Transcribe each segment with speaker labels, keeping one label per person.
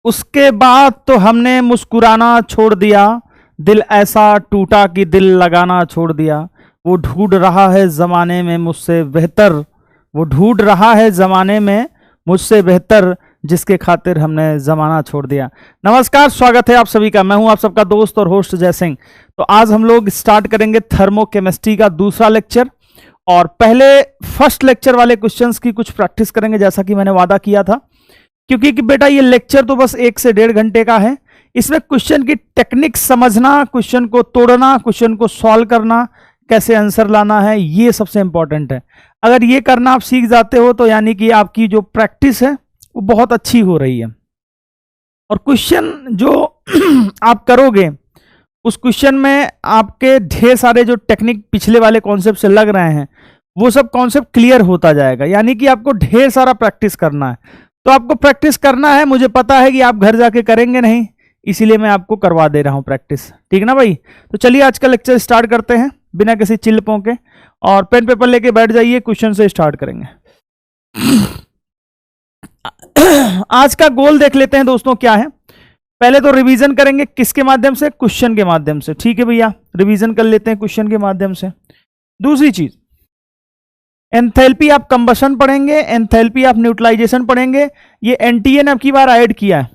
Speaker 1: उसके बाद तो हमने मुस्कुराना छोड़ दिया, दिल ऐसा टूटा कि दिल लगाना छोड़ दिया। वो ढूंढ रहा है ज़माने में मुझसे बेहतर, वो ढूंढ रहा है ज़माने में मुझसे बेहतर, जिसके खातिर हमने ज़माना छोड़ दिया। नमस्कार, स्वागत है आप सभी का। मैं हूं आप सबका दोस्त और होस्ट जय सिंह। तो आज हम लोग स्टार्ट करेंगे थर्मोकेमिस्ट्री का दूसरा लेक्चर, और पहले फर्स्ट लेक्चर वाले क्वेश्चंस की कुछ प्रैक्टिस करेंगे जैसा कि मैंने वादा किया था। क्योंकि कि बेटा ये लेक्चर तो बस 1 से 1.5 घंटे का है। इसमें क्वेश्चन की टेक्निक समझना, क्वेश्चन को तोड़ना, क्वेश्चन को सॉल्व करना, कैसे आंसर लाना है, ये सबसे इंपॉर्टेंट है। अगर ये करना आप सीख जाते हो तो यानी कि आपकी जो प्रैक्टिस है वो बहुत अच्छी हो रही है। और क्वेश्चन जो आप करोगे उस क्वेश्चन में आपके ढेर सारे जो टेक्निक पिछले वाले कॉन्सेप्ट से लग रहे हैं वो सब कॉन्सेप्ट क्लियर होता जाएगा। यानी कि आपको ढेर सारा प्रैक्टिस करना है। तो आपको प्रैक्टिस करना है, मुझे पता है कि आप घर जाके करेंगे नहीं, इसीलिए मैं आपको करवा दे रहा हूं प्रैक्टिस। ठीक ना भाई? तो चलिए आज का लेक्चर स्टार्ट करते हैं बिना किसी चिल्पों के, और पेन पेपर लेके बैठ जाइए, क्वेश्चन से स्टार्ट करेंगे। आज का गोल देख लेते हैं दोस्तों क्या है। पहले तो रिवीजन करेंगे किसके माध्यम से? क्वेश्चन के माध्यम से। ठीक है भैया, रिवीजन कर लेते हैं क्वेश्चन के माध्यम से। दूसरी चीज, एंथैल्पी आप कंबशन पढ़ेंगे, एंथैल्पी आप न्यूट्रलाइजेशन पढ़ेंगे। ये एनटीए ने अब की बार ऐड किया है,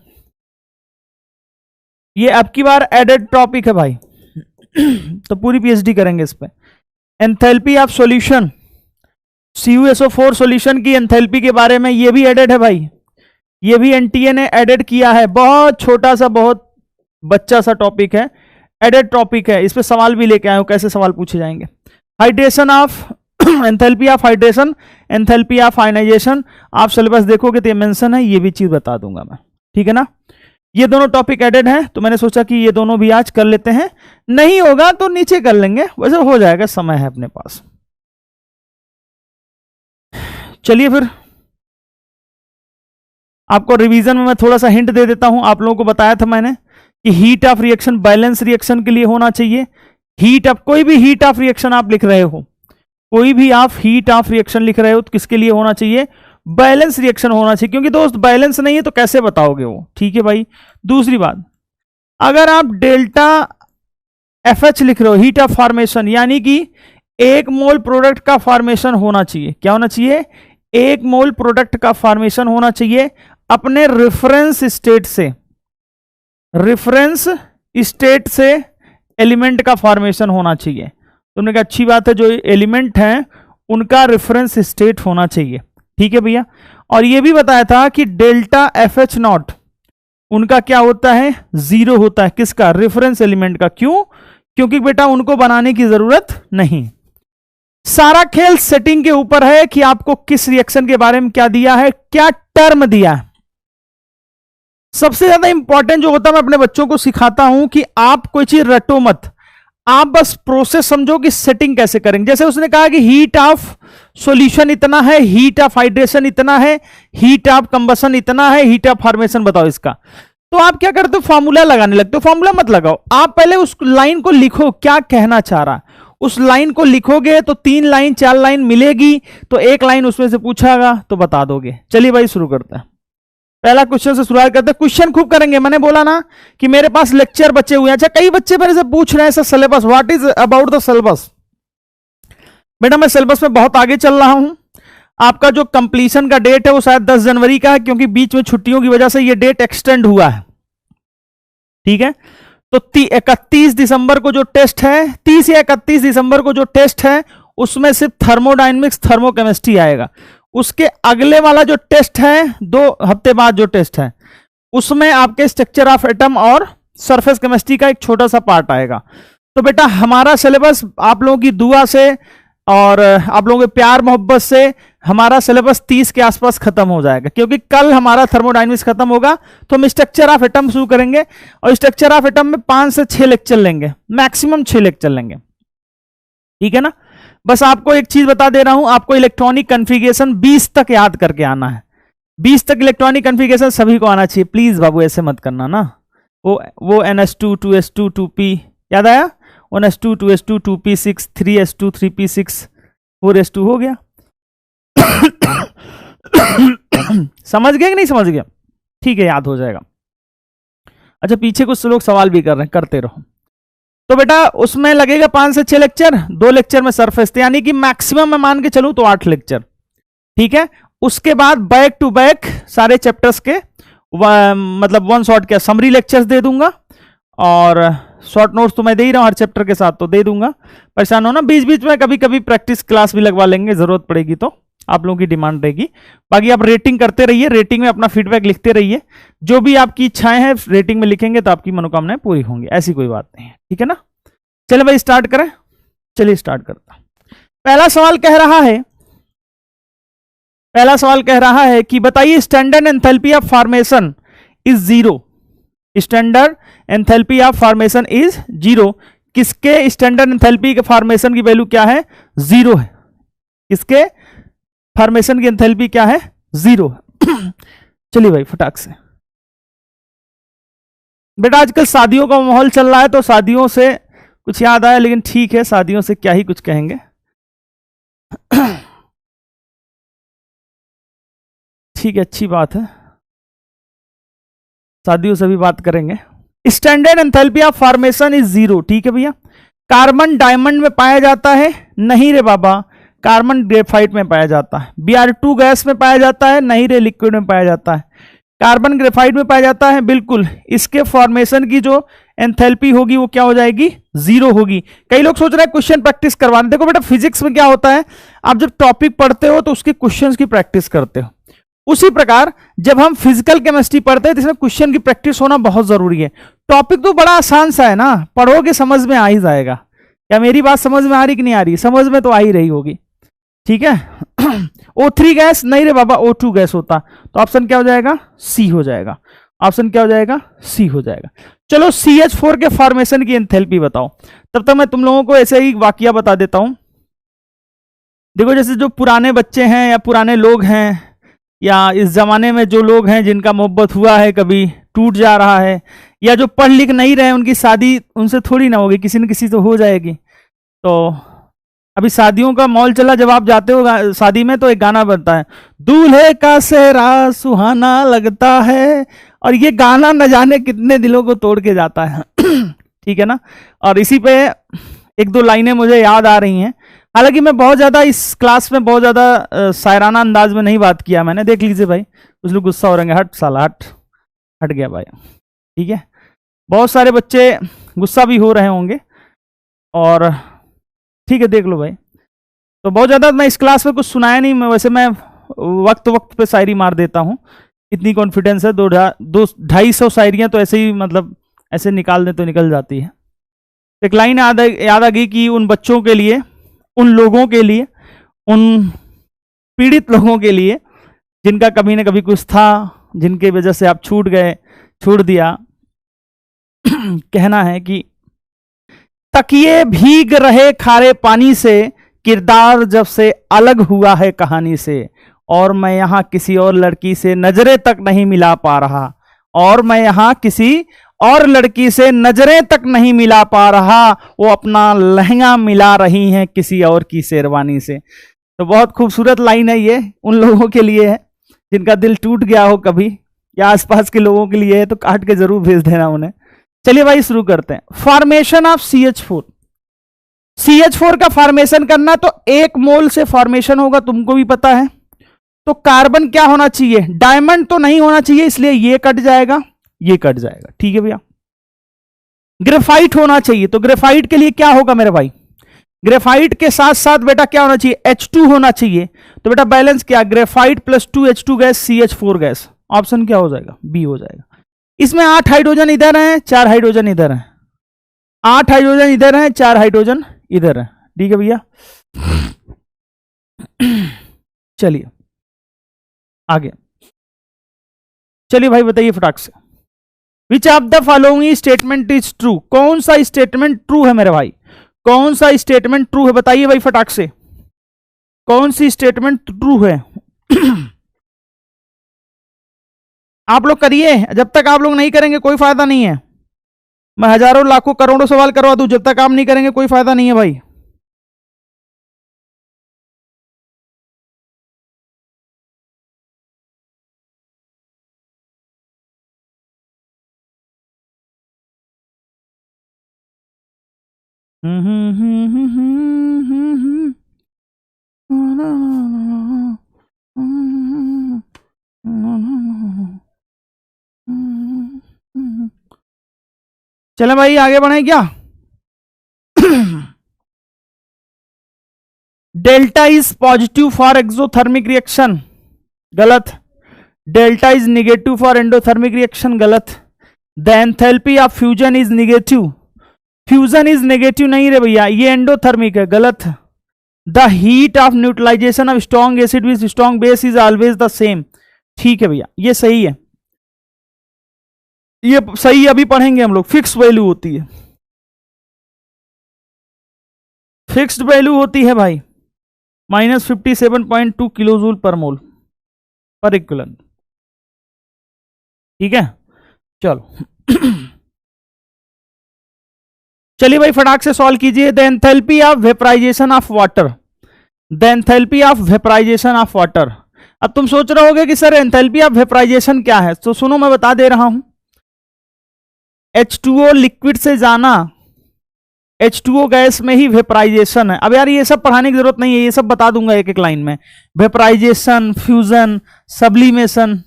Speaker 1: ये अब की बार एडेड टॉपिक है भाई। तो पूरी पीएचडी करेंगे इस पे। Enthalpy of solution, CuSO4 solution की एंथैल्पी के बारे में ये भी एडेड है भाई, ये भी एनटीए ने एडेड किया है। बहुत छोटा सा, बहुत बच्चा सा टॉपिक है, एडेड टॉपिक है। इस पे सवाल भी लेके आए हो, कैसे सवाल पूछे जाएंगे। Hydration of enthalpy of hydration, enthalpy of ionization, आप सिलेबस देखोगे तो ये मेंशन है, ये भी चीज बता दूंगा मैं। ठीक है ना? ये दोनों टॉपिक एडेड हैं, तो मैंने सोचा कि ये दोनों भी आज कर लेते हैं। नहीं होगा तो नीचे कर लेंगे, वैसे हो जाएगा, समय है अपने पास। चलिए फिर आपको रिवीजन में मैं थोड़ा सा हिंट दे देता हूं। आप लोगों को बताया था मैंने कि heat of reaction balance reaction के लिए होना चाहिए। हीट ऑफ, कोई भी हीट ऑफ रिएक्शन आप लिख रहे हो, कोई भी आप हीट ऑफ रिएक्शन लिख रहे हो तो किसके लिए होना चाहिए? बैलेंस रिएक्शन होना चाहिए। क्योंकि दोस्त बैलेंस नहीं है तो कैसे बताओगे वो? ठीक है भाई। दूसरी बात, अगर आप डेल्टा FH लिख रहे हो, हीट ऑफ फॉर्मेशन, यानी कि 1 मोल प्रोडक्ट का फॉर्मेशन होना चाहिए। क्या होना चाहिए? 1 मोल प्रोडक्ट का फॉर्मेशन होना चाहिए अपने रेफरेंस स्टेट से, रेफरेंस स्टेट से एलिमेंट का फॉर्मेशन होना चाहिए। तुमने कहा अच्छी बात है, जो एलिमेंट हैं उनका रेफरेंस स्टेट होना चाहिए। ठीक है भैया। और ये भी बताया था कि डेल्टा FH0 उनका क्या होता है? 0 होता है। किसका? रेफरेंस एलिमेंट का। क्यों? क्योंकि बेटा उनको बनाने की जरूरत नहीं। सारा खेल सेटिंग के ऊपर है कि आपको किस रिएक्शन के बारे में क्या दिया है, क्या टर्म दिया है। सबसे ज्यादा इंपॉर्टेंट जो होता है, मैं अपने बच्चों को सिखाता हूं कि आप कोई चीज रटो मत, आप बस प्रोसेस समझो कि सेटिंग कैसे करेंगे। जैसे उसने कहा कि हीट ऑफ सॉल्यूशन इतना है, हीट ऑफ हाइड्रेशन इतना है, हीट ऑफ कंबशन इतना है, हीट ऑफ फॉर्मेशन बताओ इसका। तो आप क्या करते हो? फॉर्मूला लगाने लगते हो। फॉर्मूला मत लगाओ, आप पहले उस लाइन को लिखो, क्या कहना चाह रहा है। उस लाइन को लिखोगे तो 3 लाइन 4 लाइन मिलेगी, तो 1 लाइन उसमें से पूछागा तो बता दोगे। चलिए भाई शुरू करते हैं। पहला क्वेश्चन से शुरुआत करते हैं। क्वेश्चन खूब करेंगे, मैंने बोला ना कि मेरे पास लेक्चर बचे हुए हैं। अच्छा, कई बच्चे मेरे से पूछ रहे हैं sir syllabus, what is about the syllabus. बेटा मैं सिलेबस में बहुत आगे चल रहा हूं। आपका जो कंप्लीशन का डेट है वो शायद 10 जनवरी का है, क्योंकि बीच में छुट्टियों की वजह से ये डेट एक्सटेंड हुआ है। ठीक है, तो 31 दिसंबर को जो टेस्ट है, 30 या 31 दिसंबर को जो टेस्ट है उसमें सिर्फ थर्मोडायनेमिक्स थर्मोकेमिस्ट्री आएगा। उसके अगले वाला जो टेस्ट है, 2 हफ्ते बाद जो टेस्ट है, उसमें आपके स्ट्रक्चर ऑफ एटम और सरफेस केमिस्ट्री का एक छोटा सा पार्ट आएगा। तो बेटा हमारा सिलेबस आप लोगों की दुआ से और आप लोगों के प्यार मोहब्बत से हमारा सिलेबस 30 के आसपास खत्म हो जाएगा। क्योंकि कल हमारा थर्मोडायनेमिक्स खत्म होगा तो हम स्ट्रक्चर ऑफ एटम शुरू करेंगे, और स्ट्रक्चर ऑफ एटम में 5 से 6 लेक्चर लेंगे, मैक्सिमम 6 लेक्चर लेंगे। ठीक है ना? बस आपको एक चीज बता दे रहा हूं, आपको इलेक्ट्रॉनिक कॉन्फ़िगरेशन 20 तक याद करके आना है। 20 तक इलेक्ट्रॉनिक कॉन्फ़िगरेशन सभी को आना चाहिए। प्लीज बाबू ऐसे मत करना ना। वो NS2 2S2 2p याद आया? 1s2 2s2 2p6 3s2 3p6 4s2 हो गया। समझ गए कि नहीं समझ गया? ठीक है, याद हो जाएगा। अच्छा, पीछे कुछ लोग सवाल भी कर रहे हैं, करते रहो। तो बेटा उसमें लगेगा 5 से 6 लेक्चर, 2 लेक्चर में सरफेस, यानी कि मैक्सिमम मैं मान के चलूं तो 8 लेक्चर, ठीक है। उसके बाद बैक टू बैक सारे चैप्टर्स के मतलब 1 शॉट क्या समरी लेक्चर्स दे दूंगा, और शॉर्ट नोट्स तो मैं दे ही रहा हूं हर चैप्टर के साथ, तो दे दूंगा, परेशान होना। बीच बीच में कभी कभी प्रैक्टिस क्लास भी लगवा लेंगे, जरूरत पड़ेगी तो, आप लोगों की डिमांड रहेगी। बाकी आप रेटिंग करते रहिए, रेटिंग में अपना फीडबैक लिखते रहिए, जो भी आपकी इच्छाएं हैं रेटिंग में लिखेंगे तो आपकी मनोकामनाएं पूरी होंगी, ऐसी कोई बात नहीं है, ठीक है ना। चलिए भाई स्टार्ट करें, चलिए स्टार्ट करता हूं। पहला सवाल कह रहा है कि बताइए standard enthalpy of formation is zero. Standard enthalpy of formation is zero. किसके स्टैंडर्ड एंथैल्पी के फॉर्मेशन की वैल्यू क्या है? जीरो है। किसके फॉर्मेशन की एंथैल्पी क्या है? जीरो। चलिए भाई फटाक से। बेटा आजकल शादियों का माहौल चल रहा है तो शादियों से कुछ याद आया, लेकिन ठीक है, शादियों से क्या ही कुछ कहेंगे। ठीक है, अच्छी बात है, शादियों से भी बात करेंगे। Standard enthalpy of formation is zero, ठीक है भैया। कार्बन डायमंड में पाया जाता है? नहीं रे बाबा, कार्बन ग्रेफाइट में पाया जाता है। Br2 गैस में पाया जाता है? नहीं रे, लिक्विड में पाया जाता है। कार्बन ग्रेफाइट में पाया जाता है, बिल्कुल। इसके फॉर्मेशन की जो एंथैल्पी होगी वो क्या हो जाएगी? जीरो होगी। कई लोग सोच रहे हैं क्वेश्चन प्रैक्टिस करवाने। देखो बेटा फिजिक्स में क्या होता है, आप जब टॉपिक पढ़ते हो तो उसके क्वेश्चंस की प्रैक्टिस करते हो। उसी प्रकार जब हम फिजिकल केमिस्ट्री पढ़ते हैं तो इसमें क्वेश्चन की प्रैक्टिस होना बहुत जरूरी है। टॉपिक तो बड़ा आसान सा है ना, पढ़ोगे समझ में आ ही जाएगा। क्या मेरी बात समझ में आ रही कि नहीं आ रही? समझ में तो आ ही रही होगी, ठीक है। O3 gas? नहीं रे बाबा, O2 गैस होता। तो ऑप्शन क्या हो जाएगा? सी हो जाएगा। ऑप्शन क्या हो जाएगा? सी हो जाएगा। चलो CH4 के फॉर्मेशन की एंथैल्पी बताओ। तब तक मैं तुम लोगों को ऐसे ही वाकया बता देता हूं। देखो जैसे जो पुराने बच्चे हैं या पुराने लोग हैं, या इस जमाने में जो लोग हैं जिनका मोहब्बत हुआ है, कभी टूट जा रहा है, या जो पढ़ लिख नहीं रहे, उनकी शादी उनसे थोड़ी ना होगी, किसी न किसी तो हो जाएगी। तो अभी शादियों का मॉल चला, जब आप जाते हो शादी में तो एक गाना बनता है, दूल्हे का सेहरा सुहाना लगता है, और ये गाना न जाने कितने दिलों को तोड़ के जाता है। ठीक है ना। और इसी पे एक दो लाइनें मुझे याद आ रही हैं। हालांकि मैं बहुत ज्यादा इस क्लास में बहुत ज्यादा शायराना अंदाज में नहीं बात किया मैंने, देख लीजिए भाई, कुछ लोग गुस्सा हो रहे हैं, हट साला हट, हट गया भाई, ठीक है। बहुत सारे बच्चे गुस्सा भी हो रहे होंगे, और ठीक है देख लो भाई। तो बहुत ज्यादा मैं इस क्लास में कुछ सुनाया नहीं, मैं वैसे मैं वक्त वक्त पे शायरी मार देता हूँ, इतनी कॉन्फिडेंस है। 200-250 शायरियां तो ऐसे ही मतलब ऐसे निकाल दे तो निकल जाती है। एक लाइन याद आ गई कि उन बच्चों के लिए, उन लोगों के लिए, उन पीड़ित लोगों के लिए जिनका कभी ना कभी कुछ था, जिनके वजह से आप छूट गए, छोड़ दिया। कहना है कि तकिए भीग रहे खारे पानी से, किरदार जब से अलग हुआ है कहानी से, और मैं यहां किसी और लड़की से नजरें तक नहीं मिला पा रहा, और मैं यहां किसी और लड़की से नजरें तक नहीं मिला पा रहा, वो अपना लहंगा मिला रही हैं किसी और की शेरवानी से। तो बहुत खूबसूरत लाइन है ये, उन लोगों के लिए है जिनका दिल टूट गया हो कभी, या आसपास के लोगों के लिए है, तो काट के जरूर भेज देना उन्हें। चलिए भाई शुरू करते हैं। Formation of CH4। CH4 का फॉर्मेशन करना तो 1 मोल से फॉर्मेशन होगा, तुमको भी पता है। तो कार्बन क्या होना चाहिए? डायमंड तो नहीं होना चाहिए, इसलिए ये कट जाएगा, ये कट जाएगा, ठीक है भैया। ग्रेफाइट होना चाहिए, तो ग्रेफाइट के लिए क्या होगा मेरे भाई? ग्रेफाइट के साथ साथ बेटा क्या होना चाहिए? H2 होना चाहिए। तो बेटा बैलेंस क्या? Graphite plus 2H2 gas, CH4 gas. Option क्या हो जाएगा? बी हो जाएगा। इसमें 8 हाइड्रोजन इधर हैं, 4 हाइड्रोजन इधर हैं, 8 हाइड्रोजन इधर हैं, 4 हाइड्रोजन इधर है, ठीक है भैया। चलिए आगे, चलिए भाई बताइए फटाक से। विच of the following statement is true? कौन सा स्टेटमेंट ट्रू है मेरे भाई? कौन सा स्टेटमेंट ट्रू है? बताइए भाई फटाक से, कौन सी स्टेटमेंट ट्रू है? आप लोग करिए, जब तक आप लोग नहीं करेंगे कोई फायदा नहीं है। मैं हजारों लाखों करोड़ों सवाल करवा दूं, जब तक आप नहीं करेंगे कोई फायदा नहीं है भाई। चले भाई आगे बढ़े क्या? Delta is positive for exothermic reaction, गलत। Delta is negative for endothermic reaction, गलत। The enthalpy of fusion is negative, fusion is negative नहीं रे भैया, ये एंडोथर्मिक है, गलत। The heat of neutralization of strong acid with strong base is always the same, ठीक है भैया, ये सही है, ये सही अभी पढ़ेंगे हम लोग। फिक्स वैल्यू होती है, फिक्स्ड वैल्यू होती है भाई, -57.2 किलोजूल पर मोल पर इक्विवेलेंट, ठीक है। चलो चलिए भाई फटाक से सॉल्व कीजिए। The enthalpy of vaporization of water, the enthalpy of vaporization of water. अब तुम सोच रहे होगे कि सर एंथैल्पी ऑफ वेपराइजेशन क्या है, तो सुनो मैं बता दे रहा हूं। H2O लिक्विड से जाना, H2O गैस में ही वेपराइजेशन है। अब यार ये सब पढ़ाने की जरूरत नहीं है, ये सब बता दूंगा एक एक लाइन में। वेपराइजेशन, फ्यूजन, सब्लिमेशन,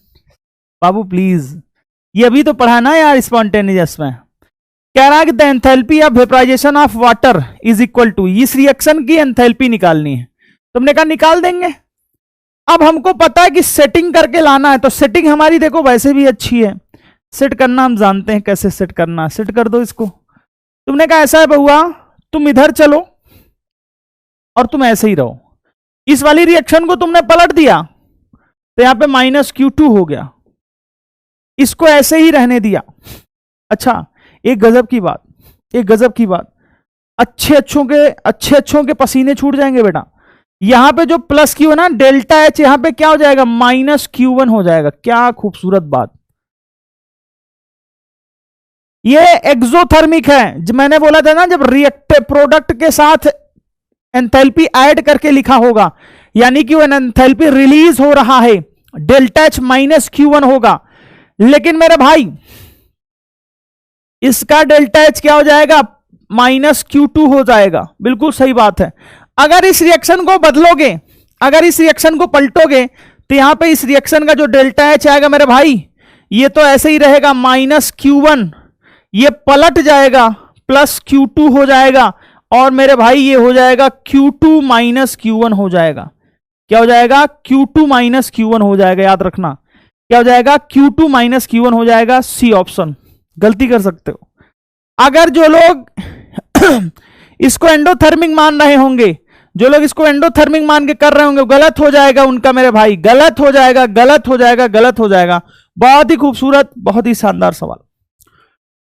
Speaker 1: बाबू प्लीज ये अभी तो पढ़ा ना यार स्पॉन्टेनियस में। कह रहा है कि the enthalpy of vaporization of water is equal to, इस रिएक्शन की एंथैल्पी निकालनी है। तुमने कहा निकाल देंगे। अब हमको पता है कि सेटिंग करके लाना है, तो सेटिंग हमारी देखो वैसे भी अच्छी है, सेट करना हम जानते हैं कैसे सेट करना है, सेट कर दो इसको। तुमने कहा ऐसा है बहुआ, तुम इधर चलो और तुम ऐसे ही रहो। इस वाली रिएक्शन को तुमने पलट दिया तो यहां पे -Q2 हो गया, इसको ऐसे ही रहने दिया। अच्छा एक गजब की बात, एक गजब की बात, अच्छे अच्छों के पसीने छूट जाएंगे बेटा। यहां पे जो प्लस Q है ना, डेल्टा H यहां पे क्या हो जाएगा, -Q1 हो जाएगा। क्या खूबसूरत बात, ये एक्सोथर्मिक है। जब मैंने बोला था ना, जब रिएक्टिव प्रोडक्ट के साथ एंथैल्पी ऐड करके लिखा होगा, यानी कि वो एंथैल्पी रिलीज हो रहा है, डेल्टा H -Q1 होगा। लेकिन मेरे भाई इसका डेल्टा H क्या हो जाएगा, -Q2 हो जाएगा। बिल्कुल सही बात है। अगर इस रिएक्शन को बदलोगे, अगर इस रिएक्शन को पलटोगे, तो यहां पे इस रिएक्शन का जो डेल्टा H आएगा मेरे भाई, ये तो ऐसे ही रहेगा -Q1, ये पलट जाएगा +Q2 हो जाएगा, और मेरे भाई ये हो जाएगा Q2 -Q1 हो जाएगा। क्या हो जाएगा, Q2 -Q1 हो जाएगा। याद रखना क्या हो जाएगा, Q2 -Q1 हो जाएगा। सी ऑप्शन, गलती कर सकते हो। अगर जो लोग इसको एंडोथर्मिक मान रहे होंगे, जो लोग इसको एंडोथर्मिक मान के कर रहे होंगे, गलत हो जाएगा उनका मेरे भाई, गलत हो जाएगा, गलत हो जाएगा, गलत हो जाएगा। बहुत ही खूबसूरत, बहुत ही शानदार सवाल,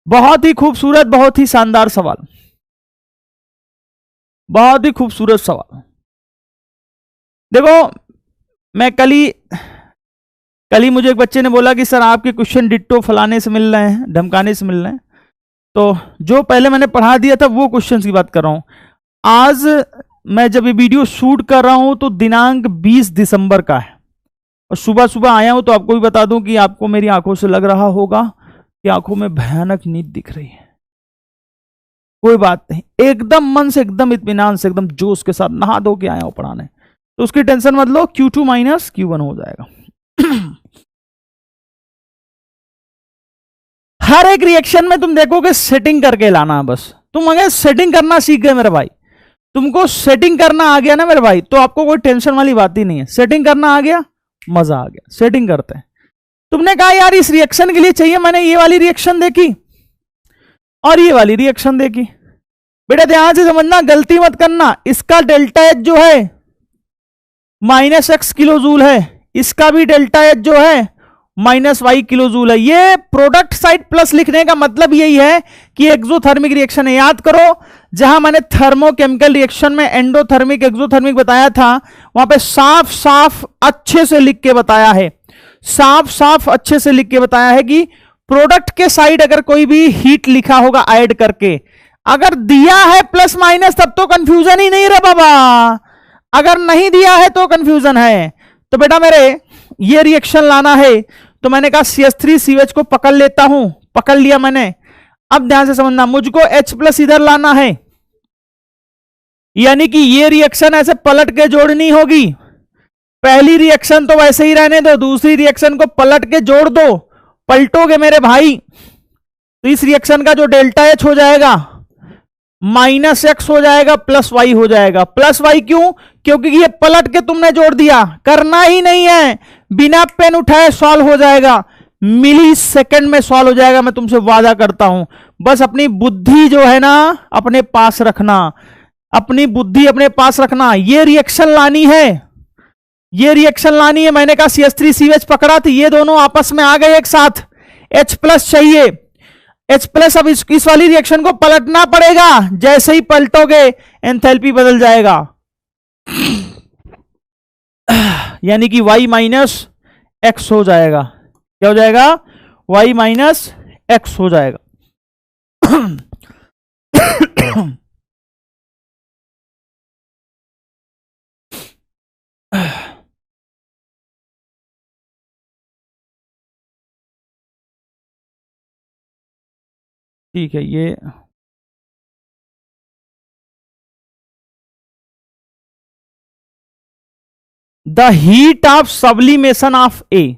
Speaker 1: बहुत ही खूबसूरत, बहुत ही शानदार सवाल, बहुत ही खूबसूरत सवाल। देखो मैं कल ही मुझे एक बच्चे ने बोला कि सर आपके क्वेश्चन डिट्टो फलाने से मिल रहे हैं, धमकाने से मिल रहे हैं। तो जो पहले मैंने पढ़ा दिया था वो क्वेश्चन की बात कर रहा हूं। आज मैं जब ये वीडियो शूट कर रहा हूं तो दिनांक 20 दिसंबर का है, और सुबह सुबह आया हूं। तो आपको भी बता दूं कि आपको मेरी आंखों से लग रहा होगा कि आंखों में भयानक नींद दिख रही है। कोई बात नहीं, एकदम मन से, एकदम इत्मीनान से, एकदम जोश के साथ नहा धो के आया हूं पढ़ाने, तो उसकी टेंशन मत लो। Q2 -Q1 हो जाएगा। हर एक रिएक्शन में तुम देखोगे सेटिंग करके लाना है बस। तुम अगर सेटिंग करना सीख गए मेरे भाई, तुमको सेटिंग करना आ गया ना मेरे भाई, तो आपको कोई टेंशन वाली बात ही नहीं है। सेटिंग करना आ गया, मजा आ गया, सेटिंग करते हैं। तुमने कहा यार इस रिएक्शन के लिए चाहिए, मैंने ये वाली रिएक्शन देखी और ये वाली रिएक्शन देखी। बेटा ध्यान से समझना, गलती मत करना। इसका डेल्टा H जो है -X किलोजूल है, इसका भी डेल्टा H जो है -Y किलोजूल है। ये प्रोडक्ट साइड प्लस लिखने का मतलब यही है कि एक्सोथर्मिक रिएक्शन है। याद करो, जहां मैंने थर्मोकेमिकल रिएक्शन में एंडोथर्मिक एक्सोथर्मिक बताया था, वहां पे साफ साफ अच्छे से लिख के बताया है, साफ साफ अच्छे से लिख के बताया है कि प्रोडक्ट के साइड अगर कोई भी हीट लिखा होगा ऐड करके, अगर दिया है प्लस माइनस, तब तो कंफ्यूजन ही नहीं रे बाबा। अगर नहीं दिया है तो कंफ्यूजन है। तो बेटा मेरे ये रिएक्शन लाना है, तो मैंने कहा CH3CH को पकड़ लेता हूं, पकड़ लिया मैंने। अब ध्यान से समझना, मुझको H+ इधर लाना है, यानी कि ये रिएक्शन ऐसे पलट के जोड़नी होगी। पहली रिएक्शन तो वैसे ही रहने दो, दूसरी रिएक्शन को पलट के जोड़ दो। पलटोगे मेरे भाई तो इस रिएक्शन का जो डेल्टा एच हो जाएगा -x हो जाएगा, +y हो जाएगा। +y क्यों? क्योंकि ये पलट के तुमने जोड़ दिया, करना ही नहीं है, बिना पेन उठाए सॉल्व हो जाएगा, मिली सेकंड में सॉल्व हो जाएगा, मैं तुमसे वादा करता हूं। बस अपनी बुद्धि जो है ना अपने पास रखना, अपनी बुद्धि अपने पास रखना। ये रिएक्शन लानी है, ये रिएक्शन लानी है। मैंने कहा CH3CH पकड़ा थी, ये दोनों आपस में आ गए एक साथ, H+ चाहिए, H+। अब इस वाली रिएक्शन को पलटना पड़ेगा, जैसे ही पलटोगे एंथैल्पी बदल जाएगा, यानी कि y-x हो जाएगा। क्या हो जाएगा? y-x हो जाएगा। ठीक है, ये the heat of sublimation of a.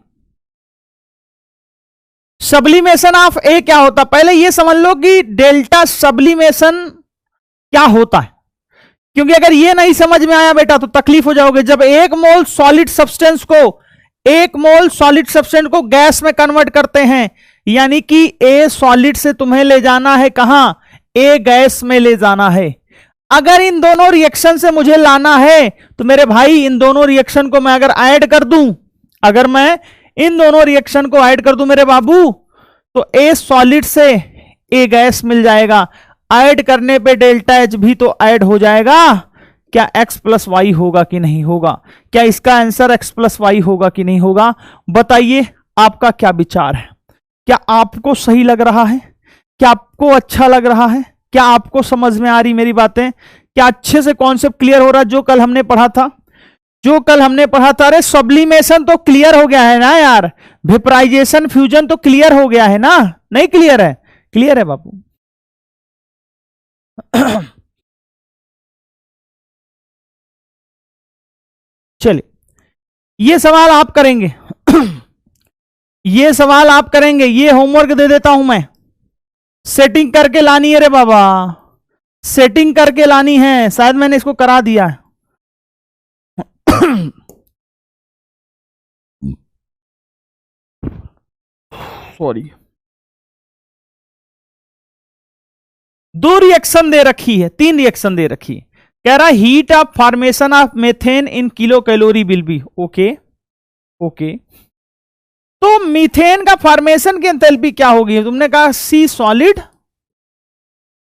Speaker 1: Sublimation of a क्या होता? पहले ये समझ लो कि डेल्टा सब्लिमेशन क्या होता है, क्योंकि अगर ये नहीं समझ में आया बेटा तो तकलीफ हो जाओगे। जब 1 मोल सॉलिड सब्सटेंस को गैस में कन्वर्ट करते हैं, यानी कि ए सॉलिड से तुम्हें ले जाना है कहां? ए गैस में ले जाना है। अगर इन दोनों रिएक्शन से मुझे लाना है तो मेरे भाई इन दोनों रिएक्शन को मैं अगर ऐड कर दूं, अगर मैं इन दोनों रिएक्शन को ऐड कर दूं मेरे बाबू, तो ए सॉलिड से ए गैस मिल जाएगा। ऐड करने पे डेल्टा एच भी तो ऐड हो जाएगा। क्या x+y होगा कि नहीं होगा? क्या इसका आंसर x+y होगा कि नहीं होगा? बताइए आपका क्या विचार है? क्या आपको सही लग रहा है? क्या आपको अच्छा लग रहा है? क्या आपको समझ में आ रही मेरी बातें? क्या अच्छे से कॉन्सेप्ट क्लियर हो रहा है जो कल हमने पढ़ा था? अरे सब्लिमेशन तो क्लियर हो गया है ना यार, वेपराइजेशन फ्यूजन तो क्लियर हो गया है ना? नहीं क्लियर है? क्लियर है बाबू। चलिए, ये सवाल आप करेंगे। ये सवाल आप करेंगे, ये होमवर्क दे देता हूं मैं। सेटिंग करके लानी है रे बाबा, सेटिंग करके लानी है। शायद मैंने इसको करा दिया है। सॉरी। 2 रिएक्शन दे रखी है, 3 रिएक्शन दे रखी है। कह रहा heat of formation of methane in kilo calorie will be. Okay okay, तो मीथेन का फॉर्मेशन की एंथैल्पी क्या होगी? तुमने कहा C solid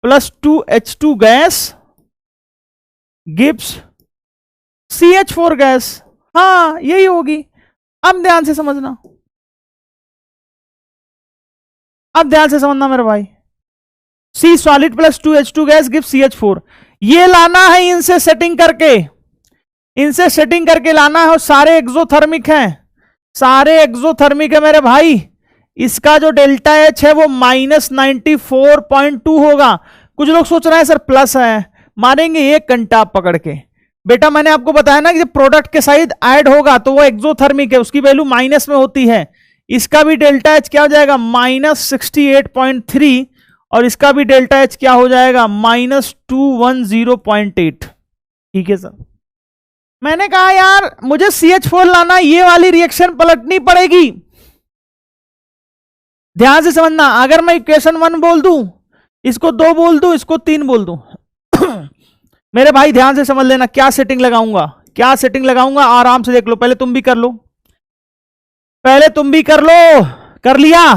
Speaker 1: plus 2H2 gas gives CH4 gas. हाँ यही होगी। अब ध्यान से समझना, अब ध्यान से समझना मेरे भाई। C solid plus 2H2 gas gives CH4, ये लाना है इनसे सेटिंग करके, इनसे सेटिंग करके लाना है। और सारे एक्सोथर्मिक हैं, सारे एक्सोथर्मिक है मेरे भाई। इसका जो डेल्टा एच है वो -94.2 होगा। कुछ लोग सोच रहे हैं सर प्लस है, मारेंगे 1 घंटा पकड़ के। बेटा मैंने आपको बताया ना कि प्रोडक्ट के साइड ऐड होगा तो वो एक्सोथर्मिक है, उसकी वैल्यू माइनस में होती है। इसका भी डेल्टा एच क्या हो जाएगा? -68.3, और इसका भी डेल्टा एच क्या हो जाएगा? -210.8। ठीक है सर, मैंने कहा यार मुझे CH4 लाना, ये वाली रिएक्शन पलटनी पड़ेगी। ध्यान से समझना, अगर मैं इक्वेशन 1 बोल दूं, इसको 2 बोल दूं, इसको 3 बोल दूं मेरे भाई ध्यान से समझ लेना क्या सेटिंग लगाऊंगा, क्या सेटिंग लगाऊंगा। आराम से देख लो, पहले तुम भी कर लो, पहले तुम भी कर लो। कर लिया?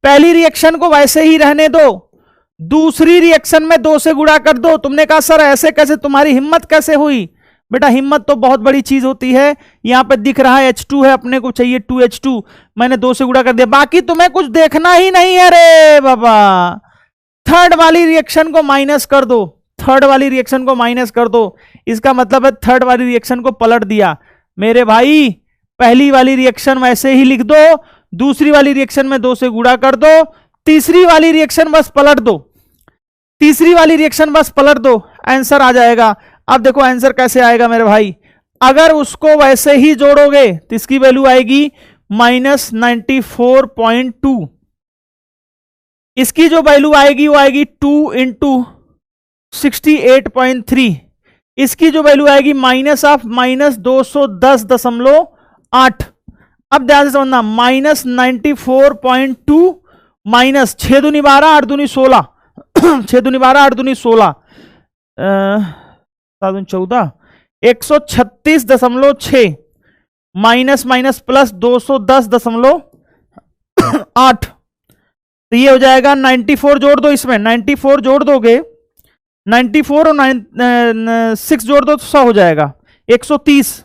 Speaker 1: पहली रिएक्शन को वैसे ही रहने दो, दूसरी रिएक्शन में 2 से गुणा कर दो। तुमने कहा सर ऐसे कैसे, तुम्हारी हिम्मत कैसे हुई? बेटा हिम्मत तो बहुत बड़ी चीज होती है। यहां पे दिख रहा है H2 है, अपने को चाहिए 2H2, मैंने 2 से गुणा कर दिया। बाकी तुम्हें कुछ देखना ही नहीं है रे बाबा। थर्ड वाली रिएक्शन को माइनस कर दो, थर्ड वाली रिएक्शन को माइनस कर दो। इसका मतलब है थर्ड वाली रिएक्शन को पलट दिया। मेरे भाई पहली वाली रिएक्शन वैसे ही लिख दो, दूसरी वाली रिएक्शन में 2 से गुणा कर दो, तीसरी वाली रिएक्शन बस पलट दो, तीसरी वाली रिएक्शन बस पलट दो। आंसर आ जाएगा। अब देखो आंसर कैसे आएगा मेरे भाई, अगर उसको वैसे ही जोड़ोगे तो इसकी वैल्यू आएगी -94.2। इसकी जो वैल्यू आएगी वो आएगी 2 इंटू 68.3। इसकी जो वैल्यू आएगी -210.8। अब ध्यान से समझना, -94.2 माइनस 6 दूनी 12 8 दूनी 16 6 दूनी 12 8 दूनी 16 7 दूनी 14 136.6 माइनस माइनस प्लस 210.8। तो ये हो जाएगा 94 जोड़ दो, इसमें 94 जोड़ दोगे, 94 और 6 जोड़ दो तो 100 हो जाएगा 130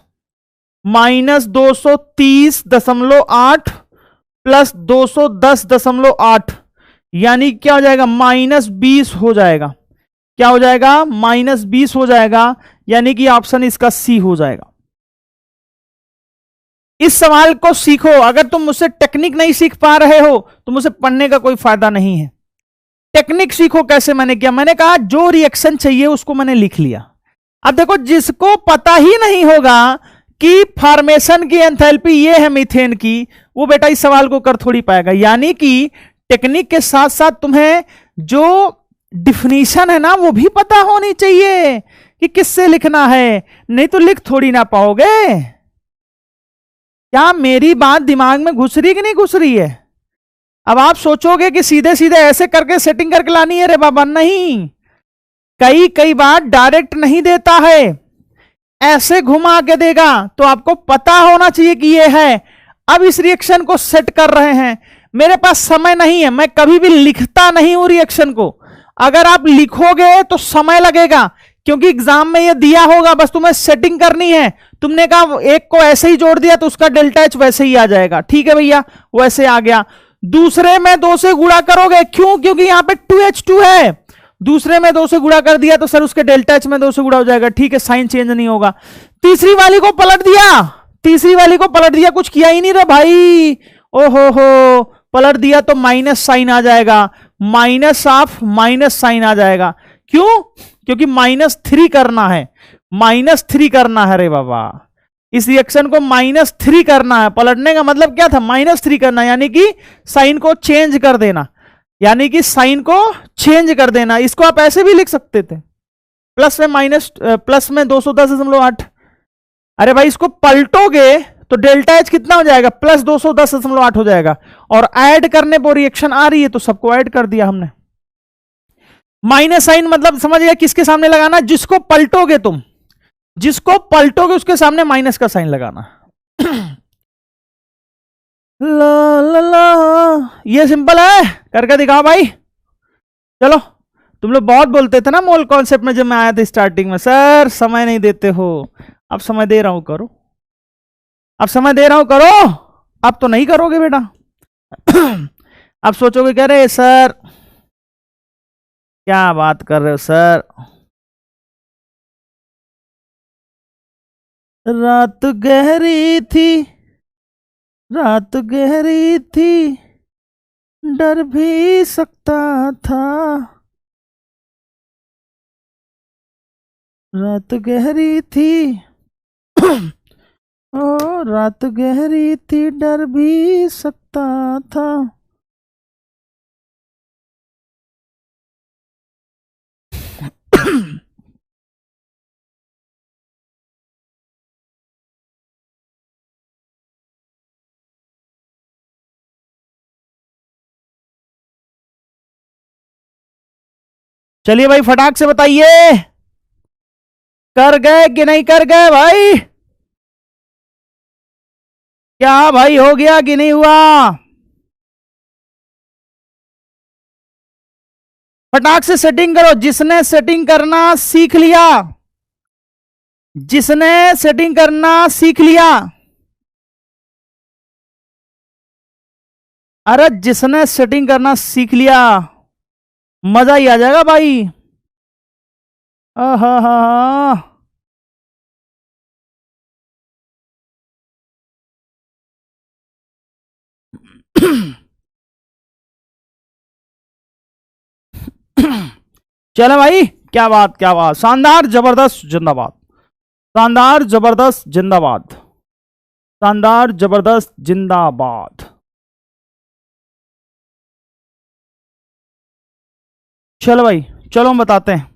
Speaker 1: माइनस 230.8 प्लस 210.8 यानी क्या हो जाएगा -20 हो जाएगा। क्या हो जाएगा -20 हो जाएगा, यानी कि ऑप्शन इसका सी हो जाएगा। इस सवाल को सीखो, अगर तुम मुझसे टेक्निक नहीं सीख पा रहे हो तो मुझसे पढ़ने का कोई फायदा नहीं है। टेक्निक सीखो कैसे मैंने किया, मैंने कहा जो रिएक्शन चाहिए उसको मैंने लिख लिया। अब देखो जिसको पता ही नहीं होगा कि फॉर्मेशन की एंथैल्पी ये है मीथेन की, वो बेटा इस सवाल को कर थोड़ी पाएगा। यानी कि टेक्निक के साथ साथ तुम्हें जो डिफिनीशन है ना वो भी पता होनी चाहिए कि किससे लिखना है, नहीं तो लिख थोड़ी ना पाओगे। क्या मेरी बात दिमाग में घुस रही कि नहीं घुस रही है? अब आप सोचोगे कि सीधे सीधे ऐसे करके सेटिंग करके लानी है, रे बाबा नहीं, कई बार डायरेक्ट नहीं देता है, ऐसे घुमा के देगा। तो आपको पता होना चाहिए कि ये है। अब इस रिएक्शन को सेट कर रहे हैं, मेरे पास समय नहीं है, मैं कभी भी लिखता नहीं हूं रिएक्शन को। अगर आप लिखोगे तो समय लगेगा, क्योंकि एग्जाम में ये दिया होगा, बस तुम्हें सेटिंग करनी है। तुमने कहा एक को ऐसे ही जोड़ दिया तो उसका डेल्टा एच वैसे ही आ जाएगा, ठीक है भैया, वैसे आ गया। दूसरे में 2 से गुणा करोगे, क्यों? क्योंकि यहां पे 2H2 है, दूसरे में 2 से गुणा कर दिया तो सर उसके डेल्टा एच में 2 से गुणा हो जाएगा, ठीक है, साइन चेंज नहीं होगा। तीसरी वाली को पलट दिया, तीसरी वाली को पलट दिया, कुछ किया ही नहीं रे भाई, ओहो पलट दिया तो माइनस साइन आ जाएगा, माइनस ऑफ माइनस साइन आ जाएगा। क्यों? क्योंकि -3 करना है, -3 करना है रे बाबा, इस रिएक्शन को -3 करना है। पलटने का मतलब क्या था? -3 करना, यानी कि साइन को चेंज कर देना, यानी कि साइन को चेंज कर देना। इसको आप ऐसे भी लिख सकते थे, प्लस में 210.8। अरे भाई इसको पलटोगे तो डेल्टा एच कितना हो जाएगा? प्लस 210.8 हो जाएगा। और ऐड करने पर रिएक्शन आ रही है तो सबको ऐड कर दिया हमने। माइनस साइन मतलब समझ गया किसके सामने लगाना? जिसको पलटोगे तुम, जिसको पलटोगे उसके सामने माइनस का साइन लगाना। ला ला ला, ये सिंपल है, करके दिखाओ भाई। चलो, तुम लोग बहुत बोलते थे ना मोल कॉन्सेप्ट में जब मैं आया था स्टार्टिंग में, सर समय नहीं देते हो। अब समय दे रहा हूं, करो। अब समय दे रहा हूं, करो। अब तो नहीं करोगे बेटा। अब सोचोगे कह रहे सर क्या बात कर रहे हो सर, रात गहरी थी, रात गहरी थी, डर भी सकता था, रात गहरी थी ओ रात गहरी थी, डर भी सकता था। चलिए भाई फटाक से बताइए, कर गए कि नहीं कर गए भाई? क्या भाई हो गया कि नहीं हुआ? फटाक से सेटिंग करो। जिसने सेटिंग करना सीख लिया, जिसने सेटिंग करना सीख लिया, अरे जिसने सेटिंग करना सीख लिया मजा ही आ जाएगा भाई। हा चलो भाई क्या बात, क्या बात, शानदार, जबरदस्त, जिंदाबाद, शानदार, जबरदस्त, जिंदाबाद, शानदार, जबरदस्त, जिंदाबाद। चलो भाई, चलो हम बताते हैं।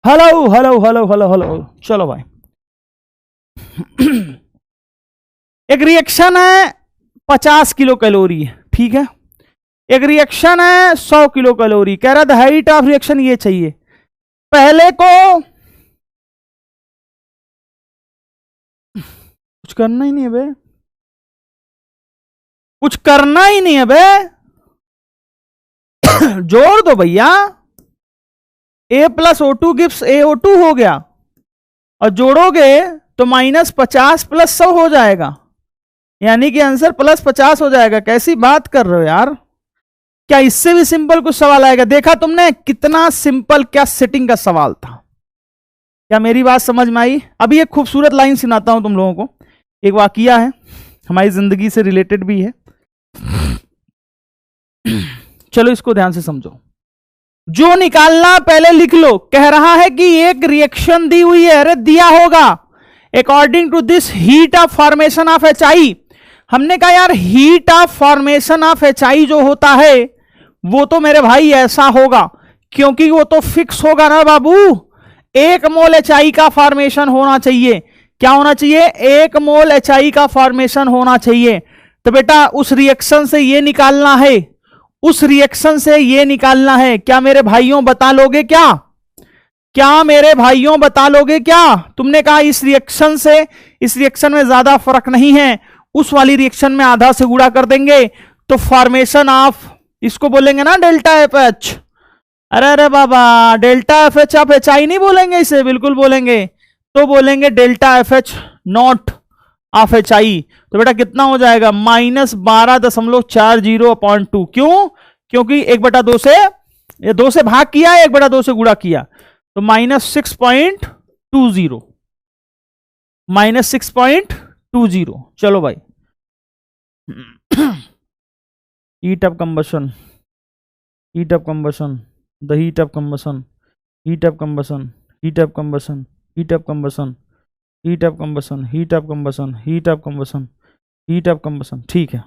Speaker 1: Hello hello hello hello hello, चलो भाई। एक रिएक्शन है 50 किलो कैलोरी है, ठीक है। एक रिएक्शन है 100 किलो कैलोरी, कह रहा था हाइट ऑफ रिएक्शन ये चाहिए। पहले को कुछ करना ही नहीं है बे, कुछ करना ही नहीं है बे, जोड़ दो भैया। A plus O2 gives AO2 हो गया, और जोड़ोगे तो -50 + 100 हो जाएगा, यानी कि आंसर +50 हो जाएगा। कैसी बात कर रहे हो यार, क्या इससे भी सिंपल कुछ सवाल आएगा? देखा तुमने कितना सिंपल, क्या सेटिंग का सवाल था। क्या मेरी बात समझ में आई? अभी एक खूबसूरत लाइन सुनाता हूं तुम लोगों को, एक वाकया है, हमारी जिंदगी से रिलेटेड भी है। चलो इसको ध्यान से समझो। जो निकालना पहले लिख लो। कह रहा है कि एक रिएक्शन दी हुई है, अरे दिया होगा, according to this heat of formation of HI। हमने कहा यार heat of formation of HI जो होता है वो तो मेरे भाई ऐसा होगा, क्योंकि वो तो फिक्स होगा ना बाबू। 1 मोल HI का फॉर्मेशन होना चाहिए। क्या होना चाहिए? 1 मोल HI का फॉर्मेशन होना चाहिए। तो बेटा उस रिएक्शन से ये निकालना है, उस रिएक्शन से ये निकालना है। क्या मेरे भाइयों बता लोगे क्या? क्या मेरे भाइयों बता लोगे क्या? तुमने कहा इस रिएक्शन से इस रिएक्शन में ज्यादा फर्क नहीं है, उस वाली रिएक्शन में आधा से गुणा कर देंगे तो फॉर्मेशन ऑफ, इसको बोलेंगे ना डेल्टा FH। अरे अरे बाबा, डेल्टा FH ऑफ HI नहीं बोलेंगे इसे, बिल्कुल बोलेंगे, तो बोलेंगे delta FH not of HI। तो बेटा कितना हो जाएगा? -12.40/2। क्यों? क्योंकि 1/2 से, ये 2 से भाग किया, 1/2 से गुणा किया, तो -6.20, -6.20। चलो भाई, heat of combustion, heat of combustion, the heat of combustion, heat of combustion, heat of combustion, heat of combustion, heat of combustion, heat of combustion, heat of combustion, heat of combustion. ठीक है,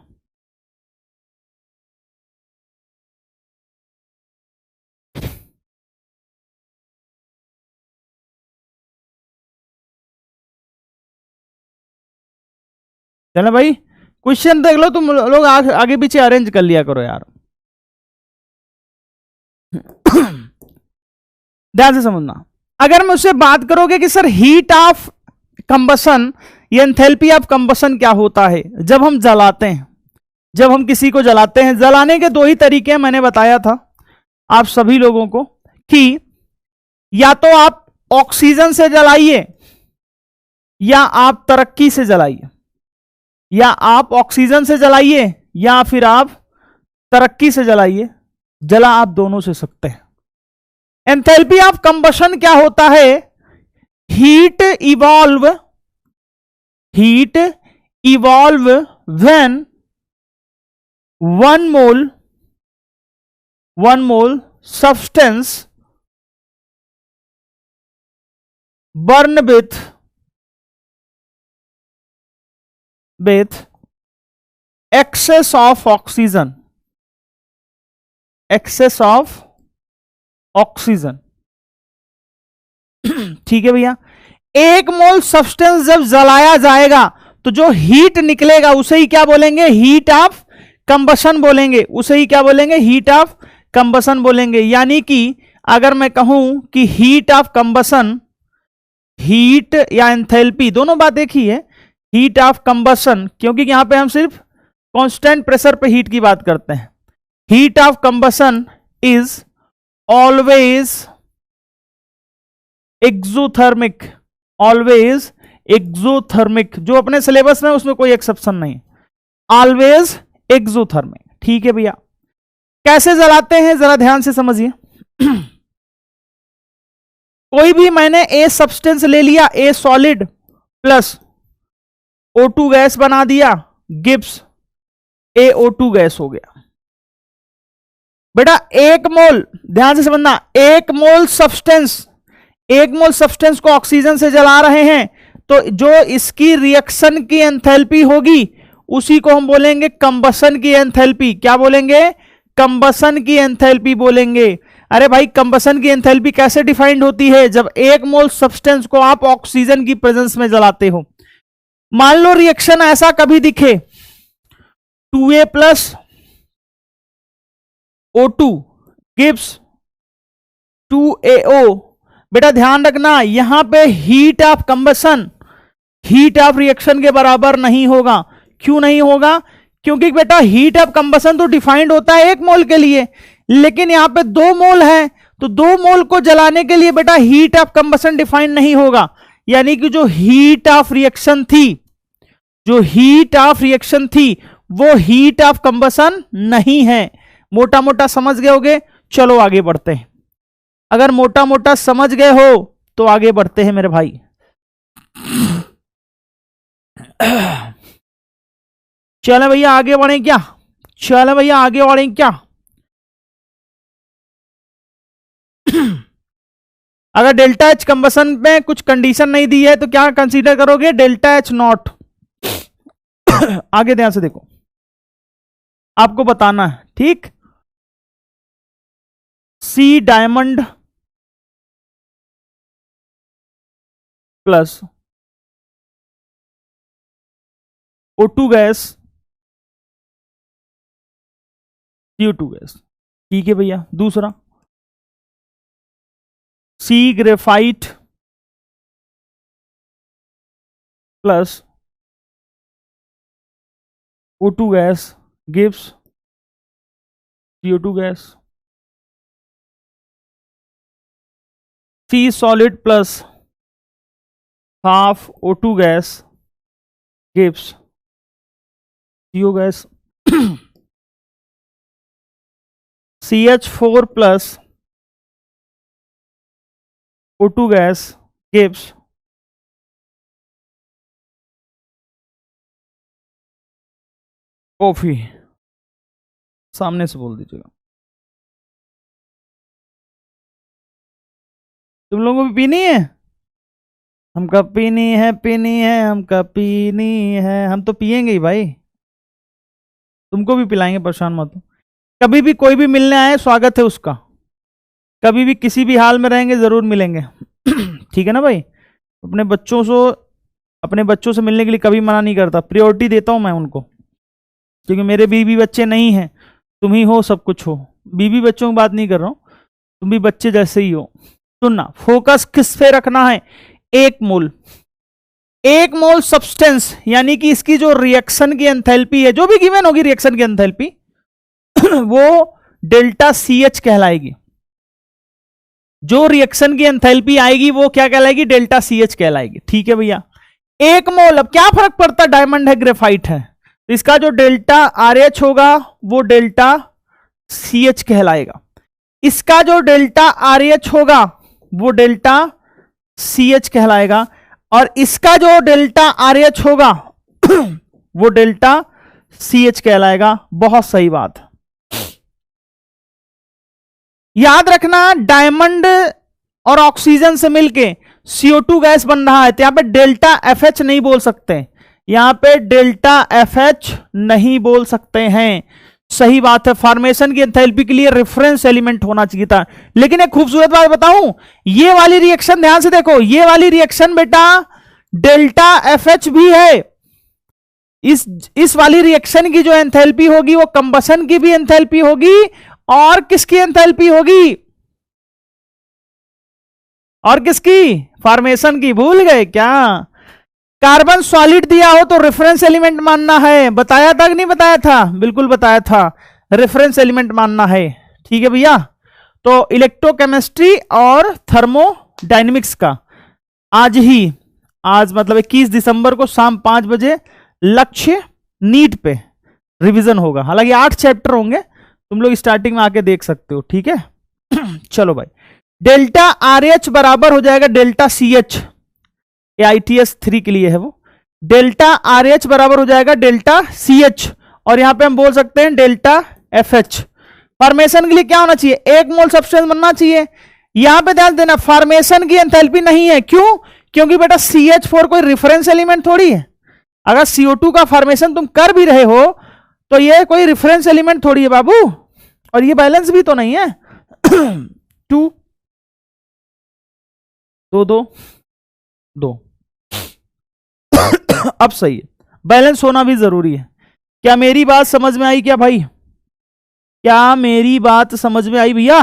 Speaker 1: चलो भाई question देख लो, तुम लोग आगे पीछे arrange कर लिया करो यार। ध्यान से समझना। अगर मैं उससे बात करोगे कि सर हीट ऑफ कंबशन या एंथैल्पी ऑफ कंबशन क्या होता है, जब हम जलाते हैं, जब हम किसी को जलाते हैं, जलाने के 2 ही तरीके हैं, मैंने बताया था आप सभी लोगों को कि या तो आप ऑक्सीजन से जलाइए या आप तरक्की से जलाइए, या आप ऑक्सीजन से जलाइए या फिर आप तरक्की से जलाइए, जला आप दोनों से सकते हैं। एंथैल्पी ऑफ कंबशन क्या होता है? Heat evolve when 1 mole substance burn with excess of oxygen, excess of oxygen। ठीक है भैया, 1 मोल सब्सटेंस जब जलाया जाएगा तो जो हीट निकलेगा उसे ही क्या बोलेंगे? हीट ऑफ कंबशन बोलेंगे, उसे ही क्या बोलेंगे? हीट ऑफ कंबशन बोलेंगे। यानी कि अगर मैं कहूं कि हीट ऑफ कंबशन, हीट या एंथैल्पी दोनों बात एक ही है, हीट ऑफ कंबशन, क्योंकि यहां पे हम सिर्फ कांस्टेंट प्रेशर पे हीट की बात करते हैं। Heat of combustion is always exothermic, always exothermic. जो अपने सिलेबस में उसमें कोई एक्सेप्शन नहीं, ऑलवेज एक्सोथर्मिक। ठीक है भैया, कैसे जलाते हैं जरा ध्यान से समझिए। कोई भी मैंने ए सब्सटेंस ले लिया, ए सॉलिड प्लस O2 गैस बना दिया, गिब्स AO2 गैस हो गया। बेटा एक मोल, ध्यान से समझना, एक मोल सब्सटेंस को ऑक्सीजन से जला रहे हैं, तो जो इसकी रिएक्शन की एंथैल्पी होगी उसी को हम बोलेंगे कंबसन की एंथैल्पी। क्या बोलेंगे? कंबसन की एंथैल्पी बोलेंगे। अरे भाई, कंबसन की एंथैल्पी कैसे डिफाइंड होती है? जब एक मोल सब्सटेंस को आप ऑक्सीजन की प्रेजेंस में जलाते हो। मान लो रिएक्शन ऐसा कभी दिखे, 2A plus O2 gives 2AO। बेटा ध्यान रखना, यहां पे heat of combustion heat of reaction के बराबर नहीं होगा। क्यों नहीं होगा? क्योंकि बेटा हीट ऑफ कंबसन तो डिफाइंड होता है एक मोल के लिए, लेकिन यहां पे 2 मोल है, तो 2 मोल को जलाने के लिए बेटा हीट ऑफ कंबसन डिफाइंड नहीं होगा। यानी कि जो हीट ऑफ रिएक्शन थी वो हीट ऑफ कंबसन नहीं है। मोटा मोटा समझ गए होगे? चलो आगे बढ़ते हैं। अगर मोटा मोटा समझ गए हो तो आगे बढ़ते हैं मेरे भाई। चले भैया आगे बढ़े क्या? अगर डेल्टा एच कंबसन में कुछ कंडीशन नहीं दी है तो क्या कंसीडर करोगे? Delta H naught. आगे ध्यान से देखो, आपको बताना है, ठीक। C diamond plus O2 gas, CO2 gas, ठीक है भैया। दूसरा C graphite plus O2 gas gives CO2 gas. C solid plus half O2 gas gives CO gas. CH4 plus O2 gas gives coffee. सामने से बोल दीजिएगा। तुम लोगों को भी पीनी है? हमका पीनी है, हमका पीनी है। हम तो पिएंगे ही भाई, तुमको भी पिलाएंगे, परेशान मत हो। कभी भी कोई भी मिलने आए, स्वागत है उसका। कभी भी किसी भी हाल में रहेंगे, जरूर मिलेंगे। ठीक है ना भाई? अपने बच्चों से मिलने के लिए कभी मना नहीं करता, प्रायोरिटी देता हूं मैं उनको, क्योंकि मेरे बीवी बच्चे नहीं हैं। तुम ही हो, सब कुछ हो। बीवी बच्चों की बात नहीं कर रहा हूं, तुम भी बच्चे जैसे ही हो। सुनना, फोकस किस पे रखना है? एक मोल सब्सटेंस, यानी कि इसकी जो रिएक्शन की एंथैल्पी है, जो भी गिवन होगी रिएक्शन की एंथैल्पी, वो डेल्टा CH कहलाएगी। जो रिएक्शन की एंथैल्पी आएगी वो क्या कहलाएगी? डेल्टा CH कहलाएगी। ठीक है भैया। एक मोल, अब क्या फर्क पड़ता है? डायमंड है, ग्रेफाइट है, तो इसका जो डेल्टा RH होगा वो डेल्टा CH कहलाएगा। इसका जो डेल्टा RH होगा वो डेल्टा CH कहलाएगा, और इसका जो डेल्टा RH होगा वो डेल्टा CH कहलाएगा। बहुत सही बात। याद रखना, डायमंड और ऑक्सीजन से मिलके CO2 गैस बन रहा है, तो यहां पे डेल्टा FH नहीं बोल सकते, यहां पे डेल्टा FH नहीं बोल सकते हैं। सही बात है। फॉर्मेशन की एंथैल्पी के लिए रेफरेंस एलिमेंट होना चाहिए था। लेकिन एक खूबसूरत बात बताऊं, ये वाली रिएक्शन ध्यान से देखो, ये वाली रिएक्शन बेटा डेल्टा FH भी है। इस वाली रिएक्शन की जो एंथैल्पी होगी वो कंबसन की भी एंथैल्पी होगी, और किसकी एंथैल्पी होगी? और किसकी? फॉर्मेशन की। भूल गए क्या? कार्बन सॉलिड दिया हो तो रेफरेंस एलिमेंट मानना है। बताया था कि नहीं बताया था? बिल्कुल बताया था, रेफरेंस एलिमेंट मानना है। ठीक है भैया। तो इलेक्ट्रोकेमिस्ट्री और थर्मोडायनेमिक्स का आज मतलब 21 दिसंबर को शाम 5 बजे लक्ष्य नीट पे रिवीजन होगा। हालांकि 8 चैप्टर होंगे, तुम लोग स्टार्टिंग में आके देख सकते हो। ठीक है। चलो भाई, डेल्टा RH बराबर हो जाएगा डेल्टा CH, ITS 3 के लिए है वो। डेल्टा RH बराबर हो जाएगा डेल्टा CH, और यहां पे हम बोल सकते हैं डेल्टा FH। फॉर्मेशन के लिए क्या होना चाहिए, 1 मोल सब्सटेंस बनना चाहिए। यहां पे ध्यान देना फॉर्मेशन की एंथैल्पी नहीं है, क्यों, क्योंकि बेटा CH4 कोई रेफरेंस एलिमेंट थोड़ी है। अगर CO2 का फॉर्मेशन तुम कर भी रहे हो तो ये कोई रेफरेंस एलिमेंट थोड़ी है बाबू, और ये बैलेंस भी तो नहीं है। 2 2 2 2 अब सही है, बैलेंस होना भी जरूरी है। क्या मेरी बात समझ में आई क्या भाई, क्या मेरी बात समझ में आई भैया?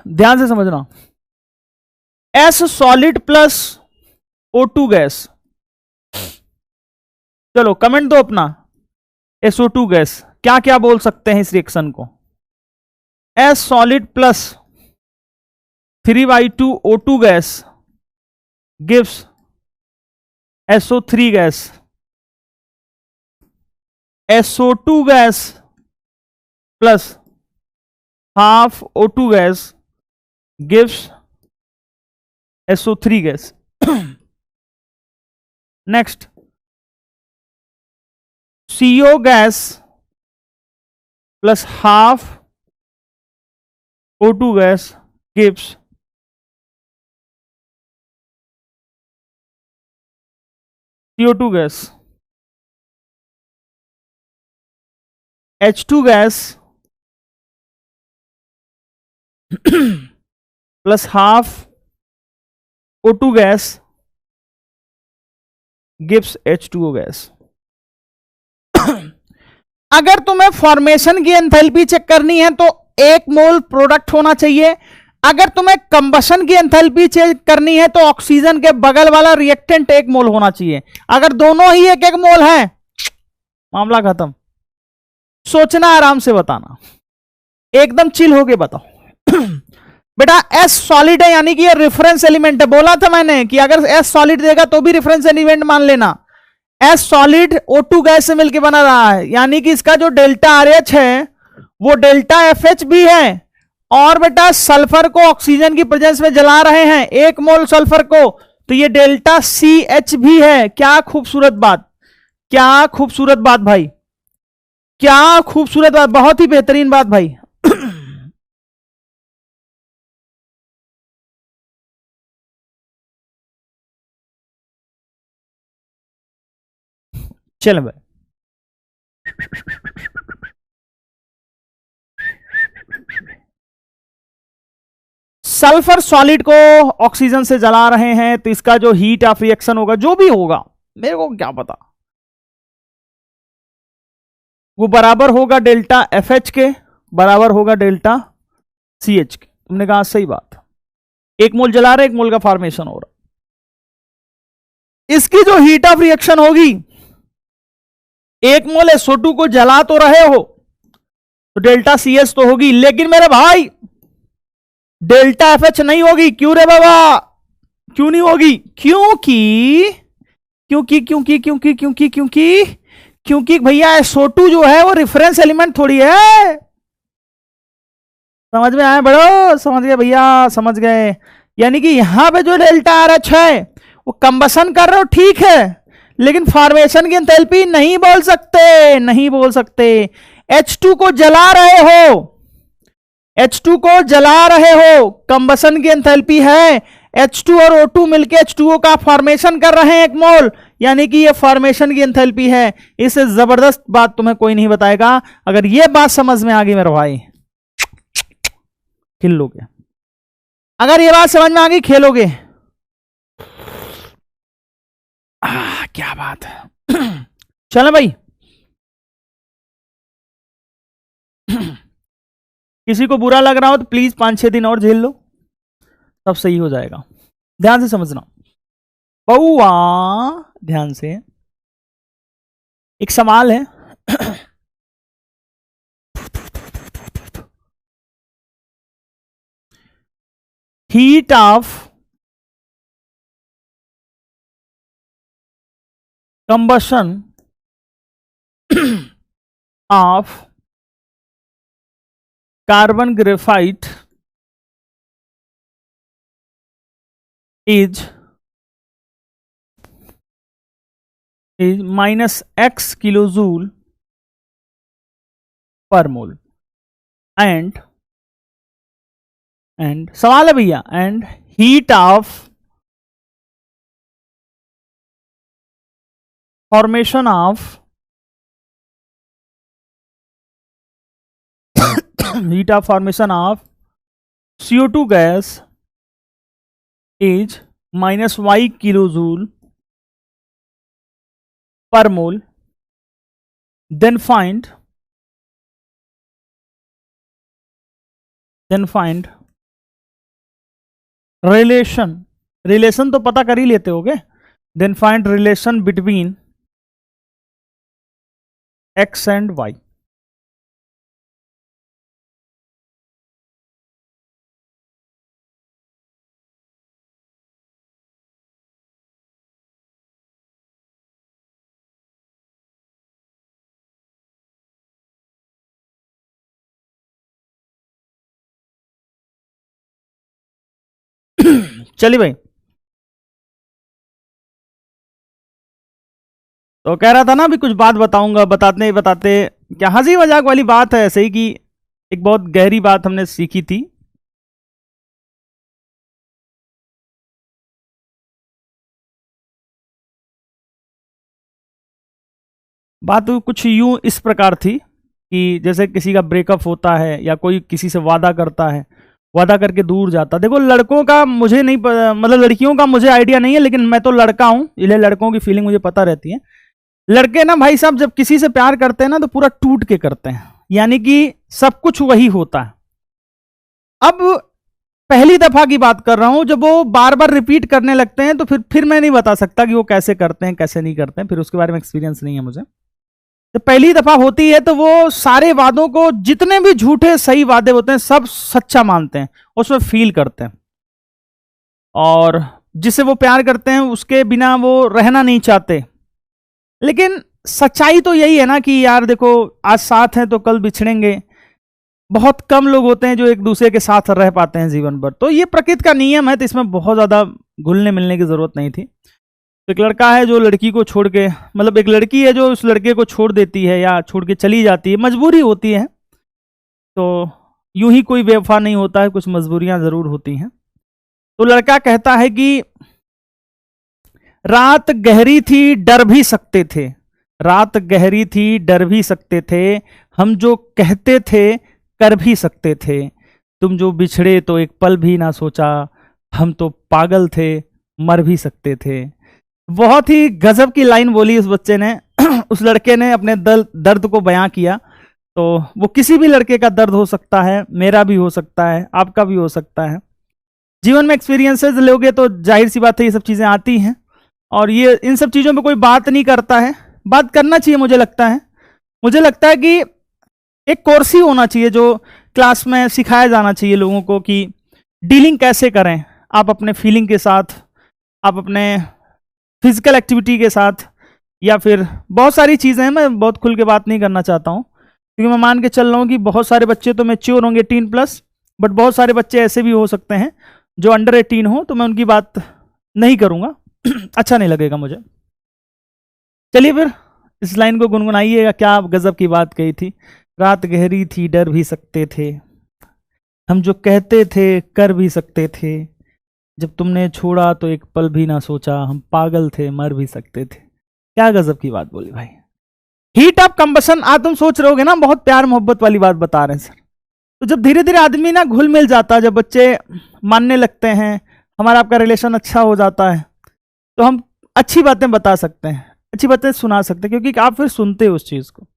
Speaker 1: ध्यान से समझना, S solid plus O2 gas, चलो कमेंट दो अपना, SO2 गैस क्या क्या बोल सकते हैं इस रिएक्शन को। S solid plus 3/2 O2 gas gives SO3 gas, SO2 gas plus half O2 gas gives SO3 gas. Next, CO gas plus half O2 gas gives CO2 gas, H2 gas plus half O2 gas gives H2O gas. अगर तुम्हें formation की enthalpy check करनी है तो 1 मोल product होना चाहिए। अगर तुम्हें कंबशन की एंथैल्पी चेक करनी है तो ऑक्सीजन के बगल वाला रिएक्टेंट 1 मोल होना चाहिए। अगर दोनों ही 1-1 मोल है, मामला खत्म। सोचना, आराम से बताना, एकदम चिल होके बताओ। बेटा S सॉलिड है यानी कि ये रेफरेंस एलिमेंट है, बोला था मैंने कि अगर S सॉलिड देगा तो भी रेफरेंस एलिमेंट मान लेना। S सॉलिड O2 गैस से मिलकर बना रहा है, यानी कि इसका जो डेल्टा RH है वो डेल्टा FH भी है। और बेटा सल्फर को ऑक्सीजन की प्रेजेंस में जला रहे हैं, 1 मोल सल्फर को, तो ये डेल्टा CH भी है। क्या खूबसूरत बात, क्या खूबसूरत बात भाई, क्या खूबसूरत बात, बहुत ही बेहतरीन बात भाई। चल भाई, सल्फर सॉलिड को ऑक्सीजन से जला रहे हैं तो इसका जो हीट ऑफ रिएक्शन होगा, जो भी होगा मेरे को क्या पता, वो बराबर होगा डेल्टा FH के, बराबर होगा डेल्टा CH के। तुमने कहा सही बात, 1 मोल जला रहे, 1 मोल का फॉर्मेशन हो रहा। इसकी जो हीट ऑफ रिएक्शन होगी, 1 मोल SO2 को जला तो रहे हो तो डेल्टा CS तो होगी, लेकिन मेरे भाई डेल्टा FH नहीं होगी। क्यों रे बाबा, क्यों नहीं होगी? क्योंकि क्योंकि क्योंकि क्योंकि क्योंकि क्योंकि क्योंकि भैया SO2 जो है वो रेफरेंस एलिमेंट थोड़ी है। समझ में आया बड़ो, समझ गए भैया, समझ गए। यानी कि यहां पे जो डेल्टा RH है वो कंबशन कर रहे हो, ठीक है, लेकिन फॉर्मेशन की एंथैल्पी नहीं बोल सकते, नहीं बोल सकते। H2 को जला रहे हो, H2 को जला रहे हो, कंबशन की एंथैल्पी है। H2 और O2 मिलके H2O का फॉर्मेशन कर रहे हैं 1 मोल, यानी कि ये फॉर्मेशन की एंथैल्पी है। इससे जबरदस्त बात तुम्हें कोई नहीं बताएगा। अगर ये बात समझ में आ गई मेरे भाई, खेल लोगे। अगर ये बात समझ में आ गई, खेलोगे। क्या बात है। चलो भाई, किसी को बुरा लग रहा हो तो प्लीज 5-6 दिन और झेल लो, तब सही हो जाएगा। ध्यान से समझना बउआ, ध्यान से। एक सवाल है, heat of combustion of carbon graphite is is minus x kilojoule per mole and सवाल है भैया, and heat of formation of heat of formation of CO2 gas is minus y kilojoule per mole. Then find relation तो पता कर ही लेते होगे. Then find relation between x and y. चलिए भाई, तो कह रहा था ना अभी कुछ बात बताऊंगा, बताते बताते क्या हंसी मजाक वाली बात है ऐसे ही कि एक बहुत गहरी बात हमने सीखी थी. बात कुछ यूं इस प्रकार थी कि जैसे किसी का ब्रेकअप होता है या कोई किसी से वादा करता है, वादा करके दूर जाता. देखो लड़कों का मुझे नहीं मतलब लड़कियों का मुझे आइडिया नहीं है, लेकिन मैं तो लड़का हूं इसलिए लड़कों की फीलिंग मुझे पता रहती है. लड़के ना भाई साहब जब किसी से प्यार करते हैं ना तो पूरा टूट के करते हैं, यानी कि सब कुछ वही होता है. अब पहली दफा की बात कर रहा हूं, जब वो बार बार रिपीट करने लगते हैं तो फिर मैं नहीं बता सकता कि वो कैसे करते हैं कैसे नहीं करते हैं, फिर उसके बारे में एक्सपीरियंस नहीं है मुझे. जब पहली दफा होती है तो वो सारे वादों को, जितने भी झूठे सही वादे होते हैं सब सच्चा मानते हैं, उसमें फील करते हैं, और जिसे वो प्यार करते हैं उसके बिना वो रहना नहीं चाहते. लेकिन सच्चाई तो यही है ना कि यार देखो आज साथ हैं तो कल बिछड़ेंगे. बहुत कम लोग होते हैं जो एक दूसरे के साथ रह पाते हैं जीवन भर. तो ये प्रकृति का नियम है, तो इसमें बहुत ज्यादा घुलने मिलने की जरूरत नहीं थी. एक लड़का है जो लड़की को छोड़ के, मतलब एक लड़की है जो उस लड़के को छोड़ देती है या छोड़ के चली जाती है, मजबूरी होती है. तो यूं ही कोई बेवफा नहीं होता है, कुछ मजबूरियां जरूर होती हैं. तो लड़का कहता है कि रात गहरी थी डर भी सकते थे, रात गहरी थी डर भी सकते थे, हम जो कहते थे कर भी सकते थे, तुम जो बिछड़े तो एक पल भी ना सोचा, हम तो पागल थे मर भी सकते थे. बहुत ही गजब की लाइन बोली उस बच्चे ने. उस लड़के ने अपने दर्द को बयां किया. तो वो किसी भी लड़के का दर्द हो सकता है, मेरा भी हो सकता है, आपका भी हो सकता है. जीवन में एक्सपीरियंसेस लोगे तो जाहिर सी बात है ये सब चीजें आती हैं, और ये इन सब चीजों पे कोई बात नहीं करता है. बात करना चाहिए मुझे लगता है कि एक कोर्स ही होना चाहिए जो क्लास में सिखाया जाना चाहिए लोगों को कि डीलिंग कैसे करें आप अपने फीलिंग के साथ, आप अपने फिजिकल एक्टिविटी के साथ, या फिर बहुत सारी चीज़ें हैं. मैं बहुत खुल के बात नहीं करना चाहता हूँ क्योंकि मैं मान के चल रहा हूँ कि बहुत सारे बच्चे तो मैच्योर होंगे 18+, बट बहुत सारे बच्चे ऐसे भी हो सकते हैं जो अंडर 18 हो, तो मैं उनकी बात नहीं करूँगा. अच्छा नहीं लगेगा मुझे. चलिए फिर इस लाइन को गुनगुनाइएगा. क्या गजब की बात कही थी. रात गहरी थी डर भी सकते थे, हम जो कहते थे कर भी सकते थे, जब तुमने छोड़ा तो एक पल भी ना सोचा, हम पागल थे मर भी सकते थे. क्या गजब की बात बोली भाई. Heat of combustion. आज तुम सोच रहे होगे ना बहुत प्यार मोहब्बत वाली बात बता रहे हैं सर. तो जब धीरे धीरे आदमी ना घुल मिल जाता है, जब बच्चे मानने लगते हैं, हमारा आपका रिलेशन अच्छा हो जाता है, तो हम अच्छी बातें बता सकते हैं, अच्छी बातें सुना सकते हैं, क्योंकि आप फिर सुनते हो उस चीज को.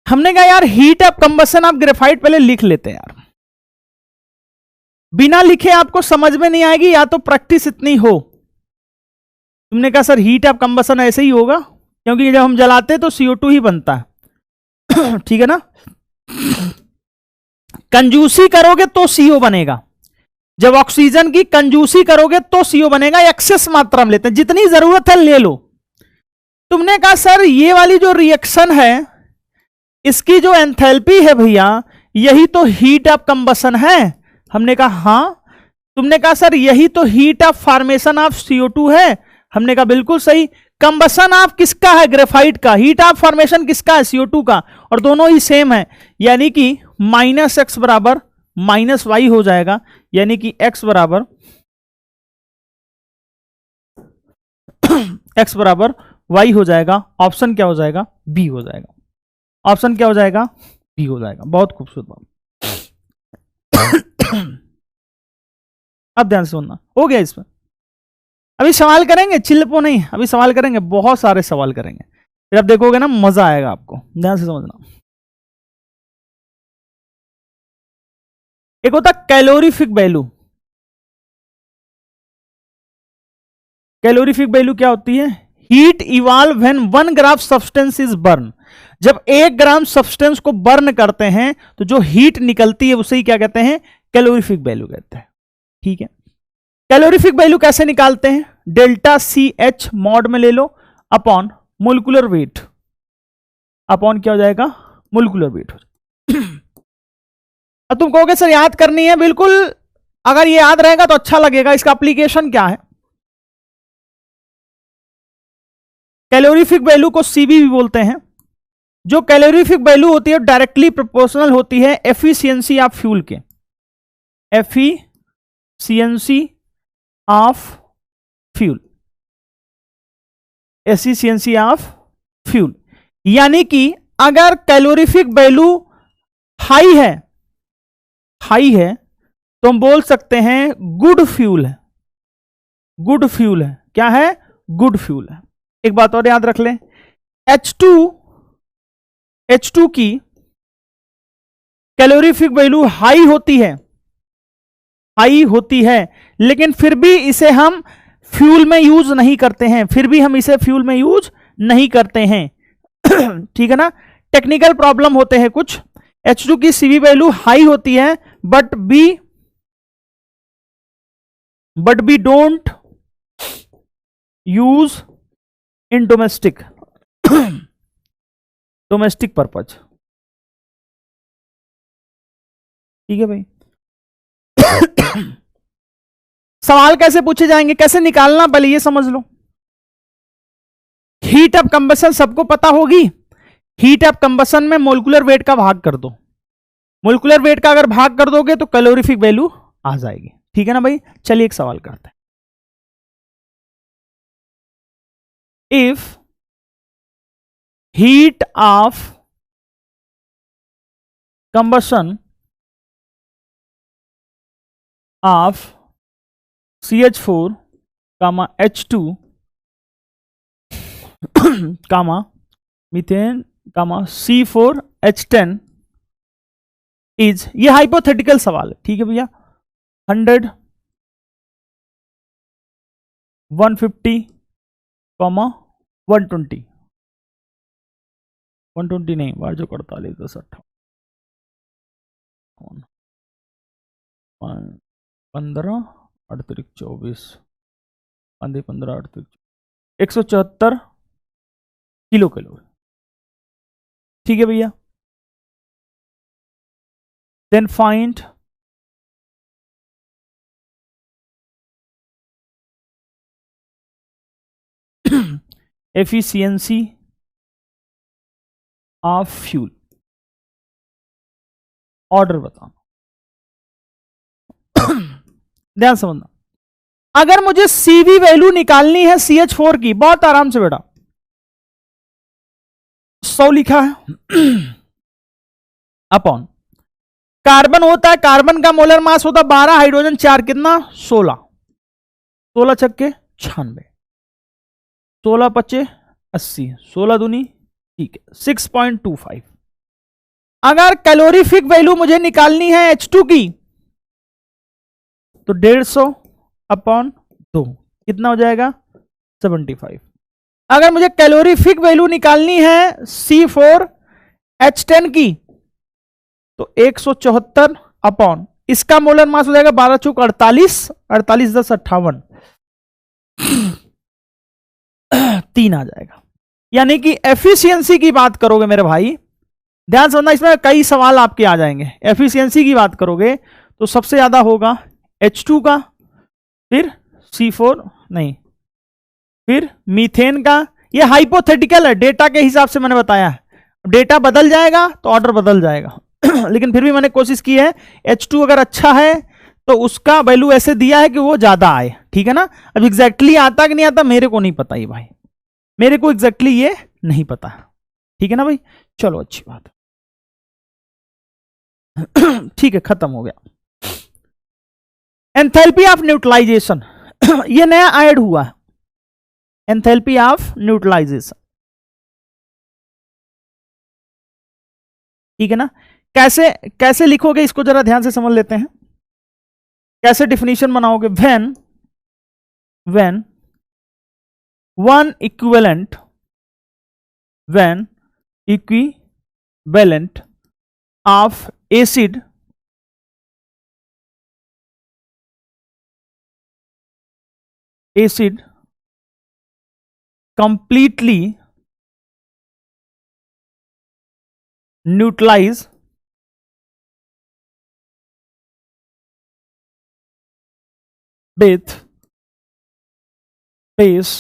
Speaker 1: हमने कहा यार हीट ऑफ कंबशन आप ग्रेफाइट पहले लिख लेते हैं यार, बिना लिखे आपको समझ में नहीं आएगी, या तो प्रैक्टिस इतनी हो. तुमने कहा सर हीट ऑफ कंबशन ऐसे ही होगा, क्योंकि जब हम जलाते तो CO2 ही बनता है. ठीक है ना. कंजूसी करोगे तो CO बनेगा. जब ऑक्सीजन की कंजूसी करोगे तो CO बनेगा. एक्सेस मात्रा में लेते हैं, जितनी जरूरत है ले लो. तुमने कहा सर ये वाली जो रिएक्शन है इसकी जो एंथैल्पी है भैया यही तो हीट ऑफ कंबशन है. हमने कहा हां. तुमने कहा सर यही तो heat of formation of CO2 है. हमने कहा बिल्कुल सही. कंबसन ऑफ किसका है, ग्रेफाइट का। हीट ऑफ फॉर्मेशन किसका है, CO2 का, और दोनों ही सेम है, यानी कि -x बराबर -y हो जाएगा, यानी कि x बराबर x बराबर y हो जाएगा। ऑप्शन क्या हो जाएगा, बी हो जाएगा। ऑप्शन क्या हो जाएगा, बी हो जाएगा। बहुत खूबसूरत बात। अब ध्यान से सुनना, हो गया इसमें। अभी सवाल करेंगे, चिल्पो नहीं, अभी सवाल करेंगे, बहुत सारे सवाल करेंगे, फिर आप देखोगे ना मजा आएगा आपको। ध्यान से समझना। एक होता कैलोरीफिक वैल्यू। कैलोरीफिक वैल्यू क्या होती है, heat evolve when 1 gram substance is burn. जब 1 ग्राम सब्सटेंस को बर्न करते हैं तो जो हीट निकलती है उसे ही क्या कहते हैं, कैलोरीफिक वैल्यू कहते हैं। ठीक है, कैलोरीफिक वैल्यू कैसे निकालते हैं, डेल्टा CH मॉड में ले लो अपॉन मोलिकुलर वेट, अपॉन क्या हो जाएगा, मोलिकुलर वेट हो जाएगा। अब तुम कहोगे सर याद करनी है, बिल्कुल, अगर ये याद रहेगा तो अच्छा लगेगा। इसका एप्लीकेशन क्या है, कैलोरीफिक वैल्यू को CB भी बोलते हैं। जो कैलोरीफिक वैल्यू होती है डायरेक्टली प्रोपोर्शनल होती है एफिशिएंसी ऑफ फ्यूल के, efficiency of fuel, efficiency of fuel. यानी कि अगर कैलोरीफिक वैल्यू हाई है तो हम बोल सकते हैं गुड फ्यूल है, गुड फ्यूल है। क्या है, गुड फ्यूल है। एक बात और याद रख लें, H2 की कैलोरीफिक वैल्यू हाई होती है, लेकिन फिर भी इसे हम फ्यूल में यूज नहीं करते हैं, ठीक है ना, टेक्निकल प्रॉब्लम होते हैं कुछ। H2 की CV वैल्यू हाई होती है, but we don't use in domestic purpose. ठीक है भाई। सवाल कैसे पूछे जाएंगे, कैसे निकालना, पहले ये समझ लो। हीट ऑफ कंबसन सबको पता होगी। हीट ऑफ कंबसन में मोलिकुलर वेट का भाग कर दो, मोलिकुलर वेट का अगर भाग कर दोगे तो कैलोरीफिक वैल्यू आ जाएगी। ठीक है ना भाई। चलिए एक सवाल करते हैं। If heat of combustion of CH4 comma H2 comma methane comma C4H10 is, ये हाइपोथेटिकल सवाल है। ठीक है भैया। 100 150 120 120 नहीं, बार जो 48 10 58 15 38 24 15 38 174 किलो कैलोरी। ठीक है भैया। Then find efficiency of fuel. Order बताओ। ध्यान समझना, अगर मुझे CV वैल्यू निकालनी है CH4 की, बहुत आराम से बेटा, 100 लिखा है अपॉन कार्बन होता है, कार्बन का मोलर मास होता है 12, हाइड्रोजन 4, कितना 16, 16 छक्के 96, 16 पचे 80, 16 दूनी, ठीक है 6.25। अगर कैलोरीफिक वैल्यू मुझे निकालनी है H2 की तो 150 अपॉन 2 कितना हो जाएगा 75। अगर मुझे कैलोरीफिक वैल्यू निकालनी है C4H10 की तो 174 अपॉन इसका मोलर मास हो जाएगा 12 चौक 48, 48 10 58, 3 आ जाएगा। यानी कि एफिशिएंसी की बात करोगे मेरे भाई, ध्यान समझना, इसमें कई सवाल आपके आ जाएंगे। एफिशिएंसी की बात करोगे तो सबसे ज्यादा होगा H2 का, फिर C4 नहीं, फिर मीथेन का, ये हाइपोथेटिकल है, डेटा के हिसाब से मैंने बताया है, डेटा बदल जाएगा तो ऑर्डर बदल जाएगा लेकिन फिर भी मैंने कोशिश की है, H2 अगर अच्छा है तो उसका वैल्यू ऐसे दिया है कि वो ज्यादा आए, ठीक है ना। अब एग्जैक्टली आता कि नहीं आता मेरे को नहीं पता, ये भाई मेरे को एग्जैक्टली ये नहीं पता, ठीक है ना भाई। चलो अच्छी बात ठीक है, खत्म हो गया। एंथैल्पी ऑफ न्यूट्रलाइजेशन ये नया ऐड हुआ है, एंथैल्पी ऑफ न्यूट्रलाइजेशन, ठीक है ना। कैसे कैसे लिखोगे इसको जरा ध्यान से समझ लेते हैं, कैसे डिफिनीशन बनाओगे। When one equivalent of acid completely neutralize with base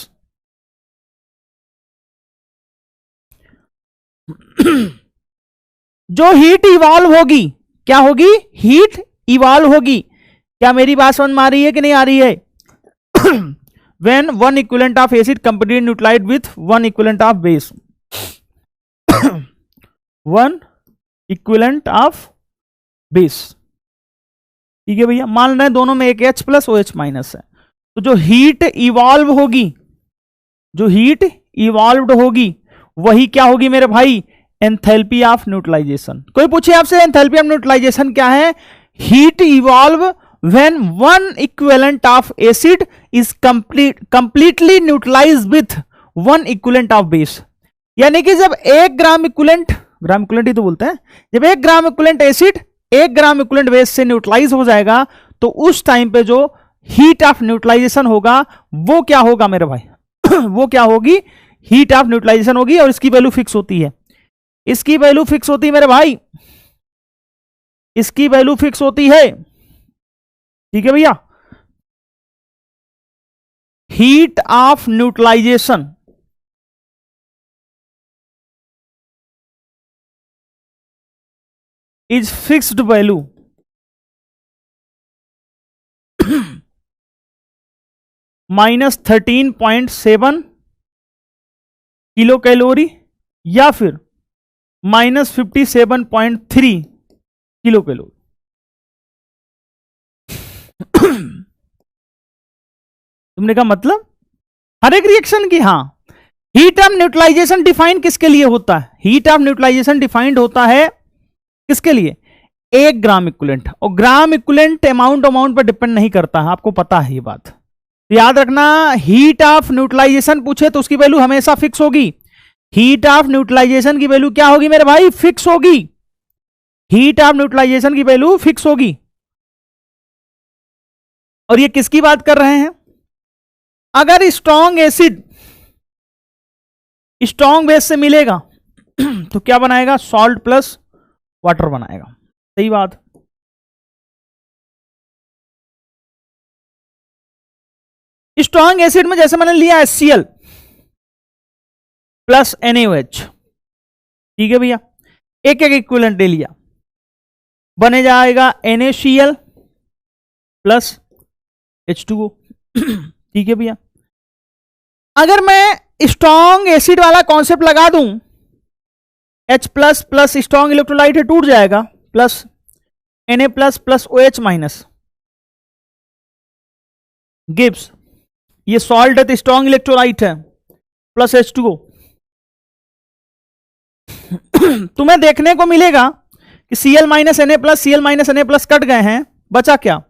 Speaker 1: जो हीट इवॉल्व होगी, क्या होगी, हीट इवॉल्व होगी। क्या मेरी बात समझ में आ रही है कि नहीं आ रही है when one equivalent of acid completely neutralized with one equivalent of base one equivalent of base, ठीक है भैया। मान रहे हैं दोनों में एक H प्लस OH माइनस है, तो जो हीट इवॉल्व होगी, जो हीट इवॉल्व होगी वही क्या होगी मेरे भाई, एंथैल्पी ऑफ न्यूट्रलाइजेशन। कोई पूछे आपसे एंथैल्पी ऑफ न्यूट्रलाइजेशन क्या है, heat evolve when one equivalent of acid is completely neutralize with one equivalent of base. यानी कि जब 1 ग्राम इक्विवेलेंट ही तो बोलते हैं, जब 1 gram equivalent acid 1 gram equivalent base से न्यूट्रलाइज हो जाएगा तो उस टाइम पे जो हीट ऑफ न्यूट्रलाइजेशन होगा वो क्या होगा मेरे भाई वो क्या होगी, हीट ऑफ न्यूट्रलाइजेशन होगी। और इसकी वैल्यू फिक्स होती है, इसकी वैल्यू फिक्स होती है मेरे भाई, इसकी वैल्यू फिक्स होती है, ठीक है भैया। Heat of neutralization is fixed value -13.7 kilo calorie या फिर -57.3 किलो कैलोरी। तुमने कहा मतलब हर एक रिएक्शन की, हाँ। हीट ऑफ न्यूट्रलाइजेशन डिफाइन किसके लिए होता है, हीट ऑफ न्यूट्रलाइजेशन डिफाइंड होता है किसके लिए, 1 ग्राम इक्विवेलेंट। और ग्राम इक्विवेलेंट अमाउंट पर डिपेंड नहीं करता है, आपको पता है ये बात, तो याद रखना। हीट ऑफ न्यूट्रलाइजेशन पूछे तो उसकी वैल्यू हमेशा फिक्स होगी, हीट ऑफ न्यूट्रलाइजेशन की वैल्यू क्या होगी मेरे भाई, फिक्स होगी, हीट ऑफ न्यूट्रलाइजेशन की वैल्यू फिक्स होगी। और ये किसकी बात कर रहे हैं, अगर स्ट्रॉन्ग एसिड स्ट्रॉन्ग बेस से मिलेगा तो क्या बनाएगा, सॉल्ट प्लस वाटर बनाएगा, सही बात। स्ट्रॉन्ग एसिड में जैसे मैंने लिया HCl प्लस NaOH, ठीक है भैया, एक एक इक्विवेलेंट ले लिया, बने जाएगा NaCl प्लस H2O, ठीक है भैया। अगर मैं स्ट्रॉन्ग एसिड वाला कॉन्सेप्ट लगा दूं, H plus plus strong electrolyte है टूट जाएगा, plus Na plus plus OH minus Gibbs, ये सॉल्ट है तो स्ट्रॉन्ग इलेक्ट्रोलाइट है, प्लस H2O। तुम्हें देखने को मिलेगा कि Cl minus Na plus Cl minus Na plus cut गए हैं, बचा क्या,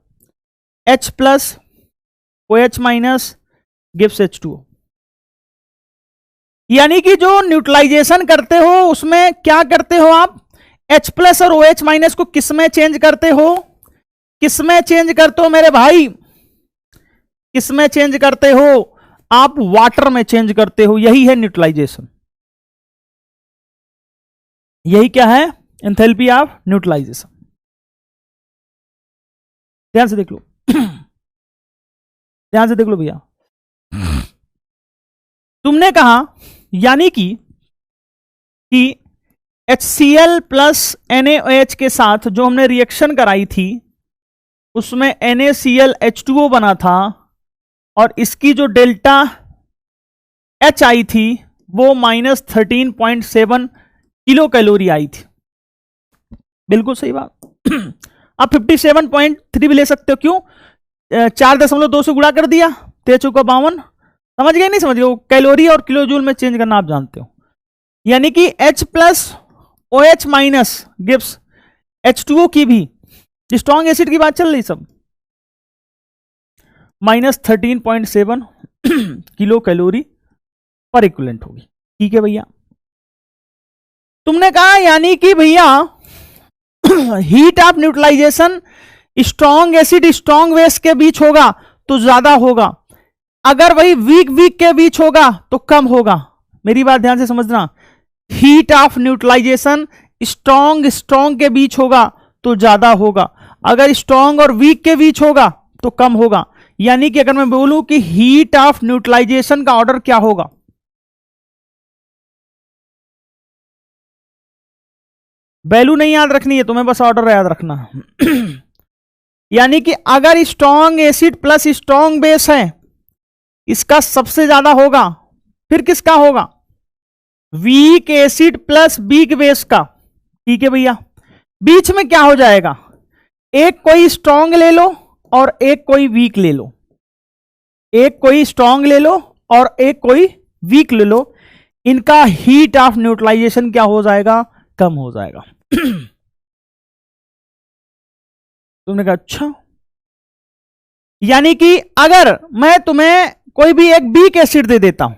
Speaker 1: H plus OH minus gives H2O। यानी कि जो न्यूट्रलाइजेशन करते हो उसमें क्या करते हो आप, H प्लस और OH माइनस को किस में चेंज करते हो, किस में चेंज करते हो मेरे भाई, किस में चेंज करते हो आप, वाटर में चेंज करते हो, यही है न्यूट्रलाइजेशन, यही क्या है, एंथैल्पी ऑफ न्यूट्रलाइजेशन। ध्यान से देख लो ध्यान से देख लो भैया। तुमने कहा यानी कि HCl प्लस NaOH के साथ जो हमने रिएक्शन कराई थी उसमें NaClH2O बना था और इसकी जो डेल्टा H आई थी वो -13.7 किलो कैलोरी आई थी। बिल्कुल सही बात। आप 57.3 भी ले सकते हो, क्यों? 4.2 से गुणा कर दिया, 5352। समझ गए नहीं समझ गए? कैलोरी और किलो जूल में चेंज करना आप जानते हो। यानी कि H plus OH minus gives H2O की भी स्ट्रॉन्ग एसिड की बात चल रही सब, -13.7 किलो कैलोरी पर इक्विवेलेंट होगी। ठीक है भैया। तुमने कहा यानी कि भैया heat of neutralization strong acid strong base के बीच होगा तो ज्यादा होगा, अगर वही वीक वीक के बीच होगा तो कम होगा। मेरी बात ध्यान से समझना, heat of neutralization strong strong के बीच होगा तो ज्यादा होगा, अगर स्ट्रॉन्ग और वीक के बीच होगा तो कम होगा। यानी कि अगर मैं बोलूं कि हीट ऑफ न्यूट्रलाइजेशन का ऑर्डर क्या होगा, वैल्यू नहीं याद रखनी है तुम्हें, बस ऑर्डर याद रखना। यानी कि अगर strong acid plus strong base है, इसका सबसे ज्यादा होगा, फिर किसका होगा? Weak acid plus weak base का। ठीक है भैया। बीच में क्या हो जाएगा? एक कोई स्ट्रॉन्ग ले लो और एक कोई वीक ले लो, एक कोई स्ट्रॉन्ग ले लो और एक कोई वीक ले लो, इनका हीट ऑफ न्यूट्रलाइजेशन क्या हो जाएगा? कम हो जाएगा। तुमने कहा अच्छा, यानी कि अगर मैं तुम्हें कोई भी एक वीक एसिड दे देता हूं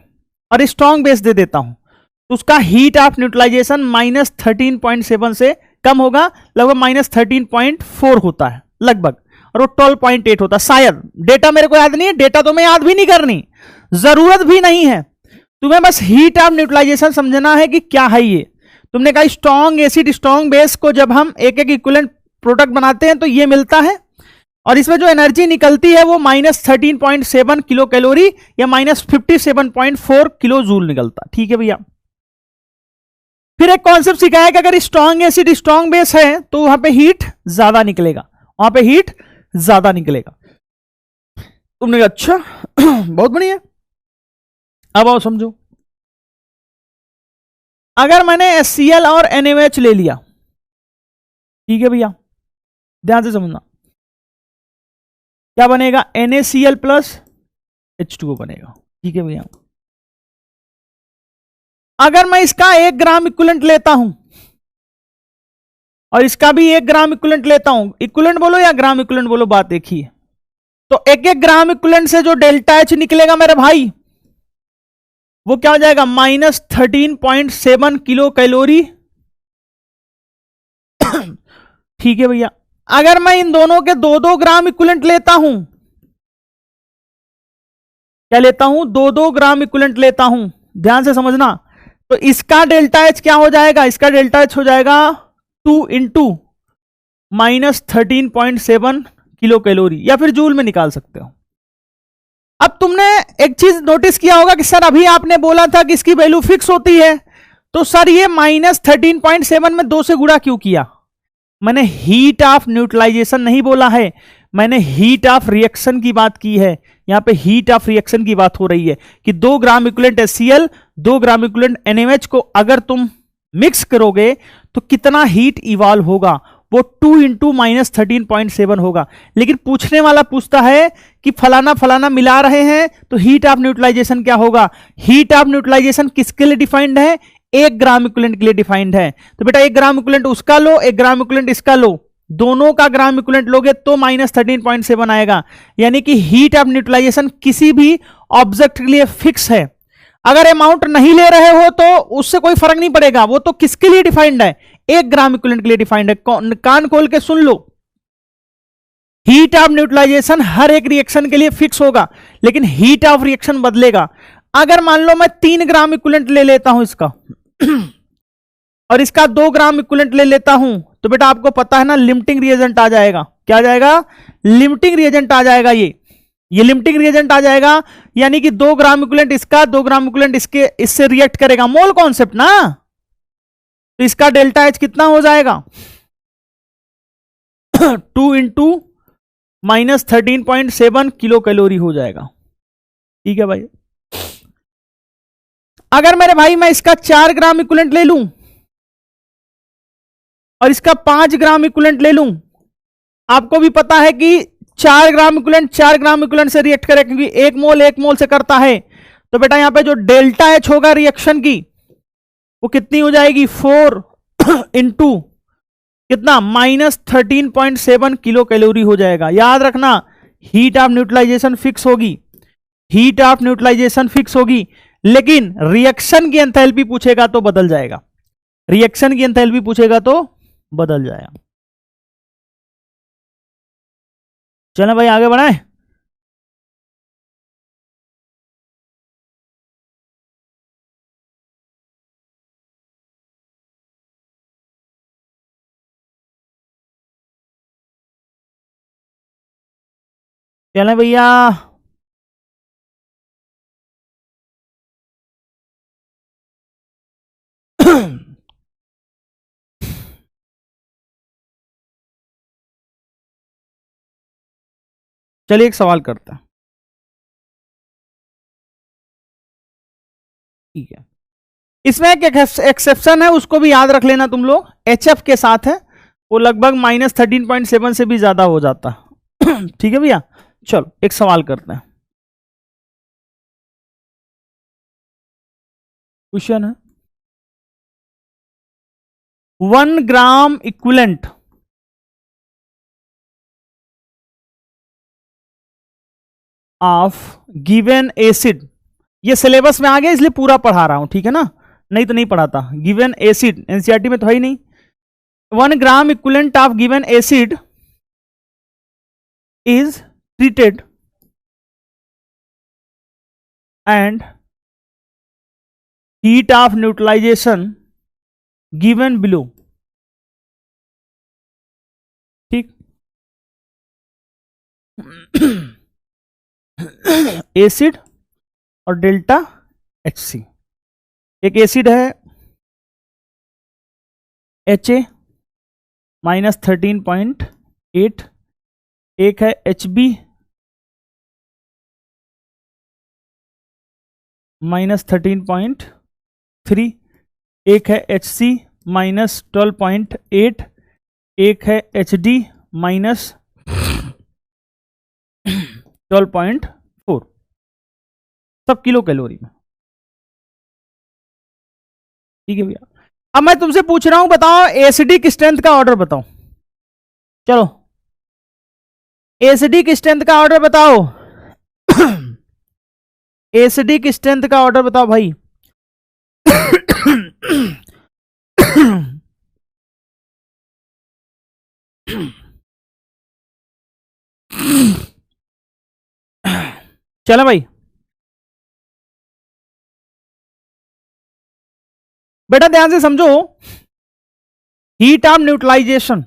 Speaker 1: और स्ट्रॉन्ग बेस दे देता हूं तो उसका हीट ऑफ न्यूट्रलाइजेशन -13.7 से कम होगा, लगभग -13.4 होता है लगभग, और वो 12.8 होता है शायद। डेटा मेरे को याद नहीं है, डेटा तुम्हें याद भी नहीं करनी, जरूरत भी नहीं है, तुम्हें बस हीट ऑफ न्यूट्रलाइजेशन समझना है कि क्या है ये। तुमने कहा स्ट्रॉन्ग एसिड स्ट्रॉन्ग बेस को जब हम एक एक इक्विवेलेंट प्रोडक्ट बनाते हैं तो ये मिलता है, और इसमें जो एनर्जी निकलती है वो -13.7 किलो कैलोरी या -57.4 किलो जूल निकलता। ठीक है भैया। फिर एक कॉन्सेप्ट सिखाया कि अगर स्ट्रॉन्ग एसिड स्ट्रॉन्ग बेस है तो वहां पे हीट ज्यादा निकलेगा, वहां पे हीट ज्यादा निकलेगा। तुमने कहा अच्छा, बहुत बढ़िया। अब आओ समझो, अगर मैंने HCl और NaOH ले लिया, ठीक है भैया, ध्यान से समझना, क्या बनेगा? NaCl प्लस H2O बनेगा। ठीक है भैया। अगर मैं इसका 1 ग्राम इक्विवेलेंट लेता हूं और इसका भी 1 ग्राम इक्विवेलेंट लेता हूं, इक्विवेलेंट बोलो या ग्राम इक्विवेलेंट बोलो, बात एक ही है, तो 1-1 ग्राम इक्विवेलेंट से जो डेल्टा H निकलेगा मेरे भाई, वो क्या हो जाएगा? -13.7 किलो कैलोरी। ठीक है भैया। अगर मैं इन दोनों के 2-2 ग्राम इक्विवेलेंट लेता हूं, क्या लेता हूं? 2-2 ग्राम इक्विवेलेंट लेता हूं, ध्यान से समझना, तो इसका डेल्टा H क्या हो जाएगा? इसका डेल्टा H हो जाएगा 2 इंटू -13.7 किलो कैलोरी, या फिर जूल में निकाल सकते हो। अब तुमने एक चीज नोटिस किया होगा कि सर अभी आपने बोला था कि इसकी वैल्यू फिक्स होती है, तो सर ये -13.7 में 2 से गुणा क्यों किया? मैंने हीट ऑफ न्यूट्रलाइजेशन नहीं बोला है, मैंने हीट ऑफ रिएक्शन की बात की है। यहां पे हीट ऑफ रिएक्शन की बात हो रही है कि 2 gram equivalent HCl 2 gram equivalent NaOH को अगर तुम मिक्स करोगे तो कितना हीट इवॉल्व होगा? वो 2 इंटू -13.7 होगा। लेकिन पूछने वाला पूछता है कि फलाना फलाना मिला रहे हैं तो हीट ऑफ न्यूट्रलाइजेशन क्या होगा? हीट ऑफ न्यूट्रलाइजेशन किसके लिए डिफाइंड है? 1 ग्राम इक्विवेलेंट के लिए डिफाइंड है। तो बेटा 1 ग्राम इक्विवेलेंट उसका लो, 1 ग्राम इक्विवेलेंट इसका लो, दोनों का ग्राम इक्विवेलेंट लोगे तो -13.7 आएगा। यानी कि हीट ऑफ न्यूट्रलाइजेशन किसी भी ऑब्जेक्ट के लिए फिक्स है। अगर अमाउंट नहीं ले रहे हो तो उससे कोई फर्क नहीं पड़ेगा, वो तो किसके लिए डिफाइंड है? 1 ग्राम इक्विवेलेंट के लिए डिफाइंड है। कान खोल के सुन लो, हीट ऑफ न्यूट्रलाइजेशन हर एक रिएक्शन के लिए फिक्स होगा, लेकिन हीट ऑफ रिएक्शन बदलेगा। अगर मान लो मैं 3 ग्राम इक्विवेलेंट ले लेता हूं इसका और इसका 2 ग्राम इक्विवेलेंट ले लेता हूं, तो बेटा आपको पता है ना लिमिटिंग रिएजेंट आ जाएगा। क्या आ जाएगा? लिमिटिंग रिएजेंट आ जाएगा ये। ये लिमिटिंग रिएजेंट आ जाएगा, यानी कि 2 ग्राम इक्विवेलेंट इसका, 2 ग्राम इक्विवेलेंट इसके, इससे रिएक्ट करेगा, मोल कॉन्सेप्ट ना। तो इसका डेल्टा एच कितना हो जाएगा 2 इंटू -13.7 किलो कैलोरी हो जाएगा। ठीक है भाई। अगर मेरे भाई मैं इसका 4 ग्राम इक्विवेलेंट ले लूं और इसका 5 ग्राम इक्विवेलेंट ले लूं, आपको भी पता है कि 4 ग्राम इक्विवेलेंट से रिएक्ट करे, क्योंकि 1 मोल से करता है। तो बेटा यहां पे जो डेल्टा एच होगा रिएक्शन की, वो कितनी हो जाएगी 4 इंटू कितना -13.7 किलो कैलोरी हो जाएगा। याद रखना, हीट ऑफ न्यूट्रलाइजेशन फिक्स होगी, हीट ऑफ न्यूट्रलाइजेशन फिक्स होगी, लेकिन रिएक्शन की एंथैल्पी पूछेगा तो बदल जाएगा, रिएक्शन की एंथैल्पी पूछेगा तो बदल जाएगा। चलें भाई आगे बढ़ाएं। चलें भैया। चलिए एक सवाल करते हैं। ठीक है, इसमें एक एक्सेप्शन है, उसको भी याद रख लेना तुम लोग, HF के साथ है, वो लगभग -13.7 से भी ज्यादा हो जाता। ठीक है भैया। चलो एक सवाल करते हैं। क्वेश्चन है 1 gram equivalent of given acid, ये सिलेबस में आ गया इसलिए पूरा पढ़ा रहा हूं, ठीक है ना, नहीं तो नहीं पढ़ाता। गिवन एसिड एनसीईआरटी में तो है ही नहीं। 1 gram equivalent of given acid is treated and heat of neutralization given below। ठीक, एसिड और डेल्टा HC। एक एसिड है HA -13.8, एक है HB -13.3, एक है HC -12.8, एक है HD -12.4, सब किलो कैलोरी में। ठीक है भैया। अब मैं तुमसे पूछ रहा हूं, बताओ एसिडिक स्ट्रेंथ का ऑर्डर बताओ। चलो एसिडिक स्ट्रेंथ का ऑर्डर बताओ। एसिडिक स्ट्रेंथ का ऑर्डर बताओ भाई। चलो भाई, बेटा ध्यान से समझो, heat of neutralization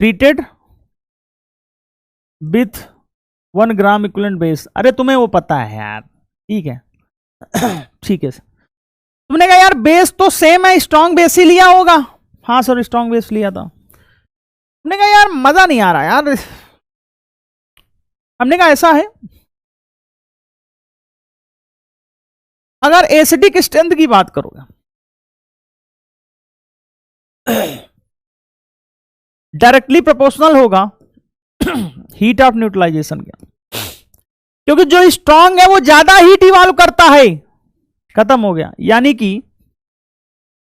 Speaker 1: treated with 1 gram equivalent base. अरे तुम्हें वो पता है यार, ठीक है। ठीक है, तुमने कहा यार बेस तो सेम है, स्ट्रॉन्ग बेस ही लिया होगा। हाँ सर स्ट्रॉन्ग बेस लिया था। तुमने कहा यार मजा नहीं आ रहा यार। हमने कहा ऐसा है, अगर एसिडिक स्ट्रेंथ की बात करोगे, डायरेक्टली प्रोपोर्शनल होगा हीट ऑफ न्यूट्रलाइजेशन का, क्योंकि जो स्ट्रांग है वो ज्यादा हीट इवॉल्व करता है। खत्म हो गया, यानी कि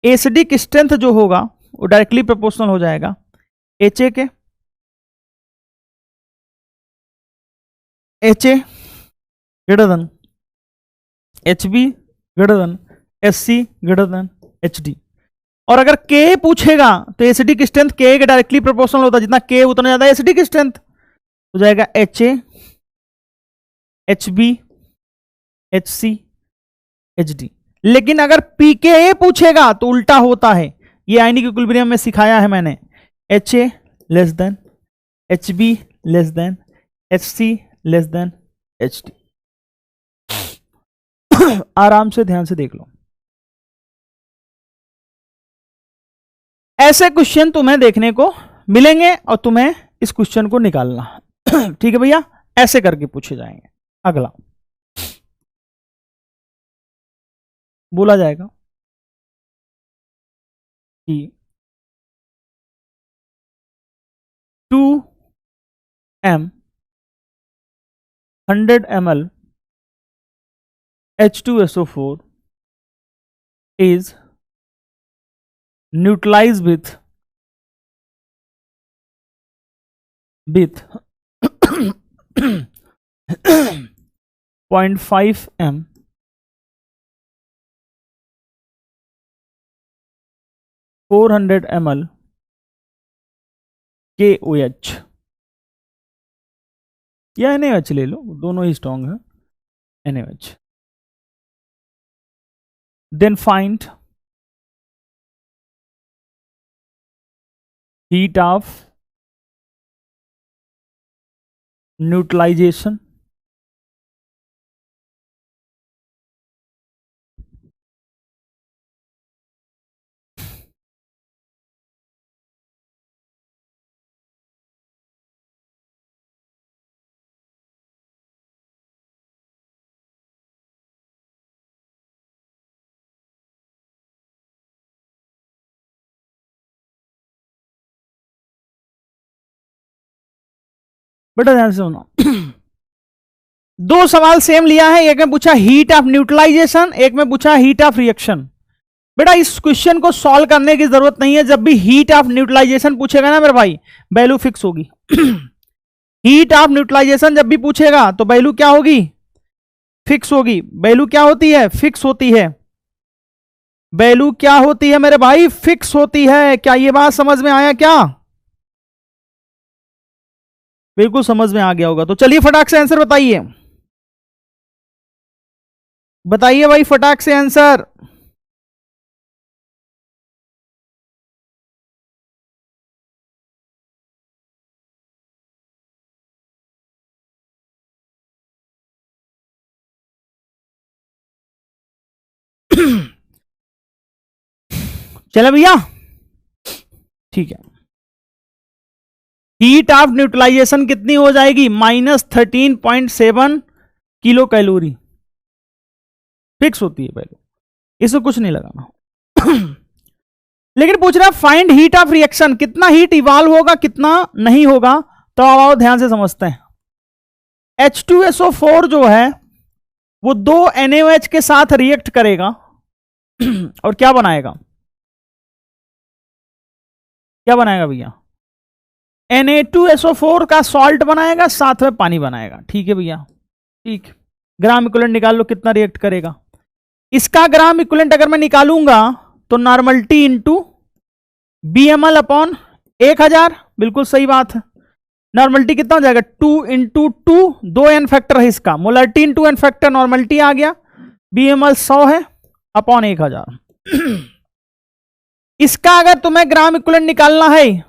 Speaker 1: एसिडिक स्ट्रेंथ जो होगा वो डायरेक्टली प्रोपोर्शनल हो जाएगा HA के, HA greater than HB greater than SC greater than HD। और अगर K पूछेगा तो एसिडिक स्ट्रेंथ K के डायरेक्टली प्रोपोर्शनल होता है, जितना K उतना ज्यादा एसिडिक स्ट्रेंथ हो जाएगा HA HB HC HD। लेकिन अगर pKa पूछेगा तो उल्टा होता है, ये आयनिक इक्विलिब्रियम में सिखाया है मैंने, HA less than HB less than HC less than HT। आराम से ध्यान से देख लो, ऐसे क्वेश्चन तुम्हें देखने को मिलेंगे और तुम्हें इस क्वेश्चन को निकालना। ठीक है भैया, ऐसे करके पूछे जाएंगे। अगला बोला जाएगा कि 2m 100 ml H2SO4 is neutralized with 0.5 m (400 ml) KOH या NaOH ले लो, दोनों ही स्ट्रॉन्ग है, NaOH। Then find heat of neutralization बेटा ध्यान से सुनो। दो सवाल सेम लिया है, एक में पूछा हीट ऑफ न्यूट्रलाइजेशन, एक में पूछा हीट ऑफ रिएक्शन। बेटा इस क्वेश्चन को सॉल्व करने की जरूरत नहीं है, जब भी हीट ऑफ न्यूट्रलाइजेशन पूछेगा ना मेरे भाई, वैल्यू फिक्स होगी। हीट ऑफ न्यूट्रलाइजेशन जब भी पूछेगा तो वैल्यू क्या होगी, फिक्स होगी। वैल्यू क्या होती है, फिक्स होती है। वैल्यू क्या होती है मेरे भाई, फिक्स होती है। क्या ये बात समझ में आया क्या? बिल्कुल समझ में आ गया होगा। तो चलिए फटाक से आंसर बताइए, बताइए भाई फटाक से आंसर। चले भैया, ठीक है। हीट ऑफ न्यूट्रलाइजेशन कितनी हो जाएगी, -13.7 किलो कैलोरी। फिक्स होती है पहले, इसमें कुछ नहीं लगाना। लेकिन पूछ रहा फाइंड हीट ऑफ रिएक्शन, कितना हीट इवॉल्व होगा कितना नहीं होगा। तो आओ ध्यान से समझते हैं। H2SO4 जो है वो 2 NaOH के साथ रिएक्ट करेगा और क्या बनाएगा, क्या बनाएगा भैया, Na2SO4 का सॉल्ट बनाएगा, साथ में पानी बनाएगा। ठीक है भैया, ठीक। ग्राम इक्विवेलेंट निकाल लो कितना रिएक्ट करेगा। इसका ग्राम इक्विवेलेंट अगर मैं निकालूंगा तो नॉर्मलिटी इंटू BML अपॉन 1000, बिल्कुल सही बात है। नॉर्मलिटी कितना हो जाएगा, 2 इंटू 2, 2 एन फैक्टर है इसका, molarity into N factor, normality आ गया। BML 100 है अपॉन 1000। इसका अगर तुम्हें ग्राम इक्विवेलेंट निकालना है,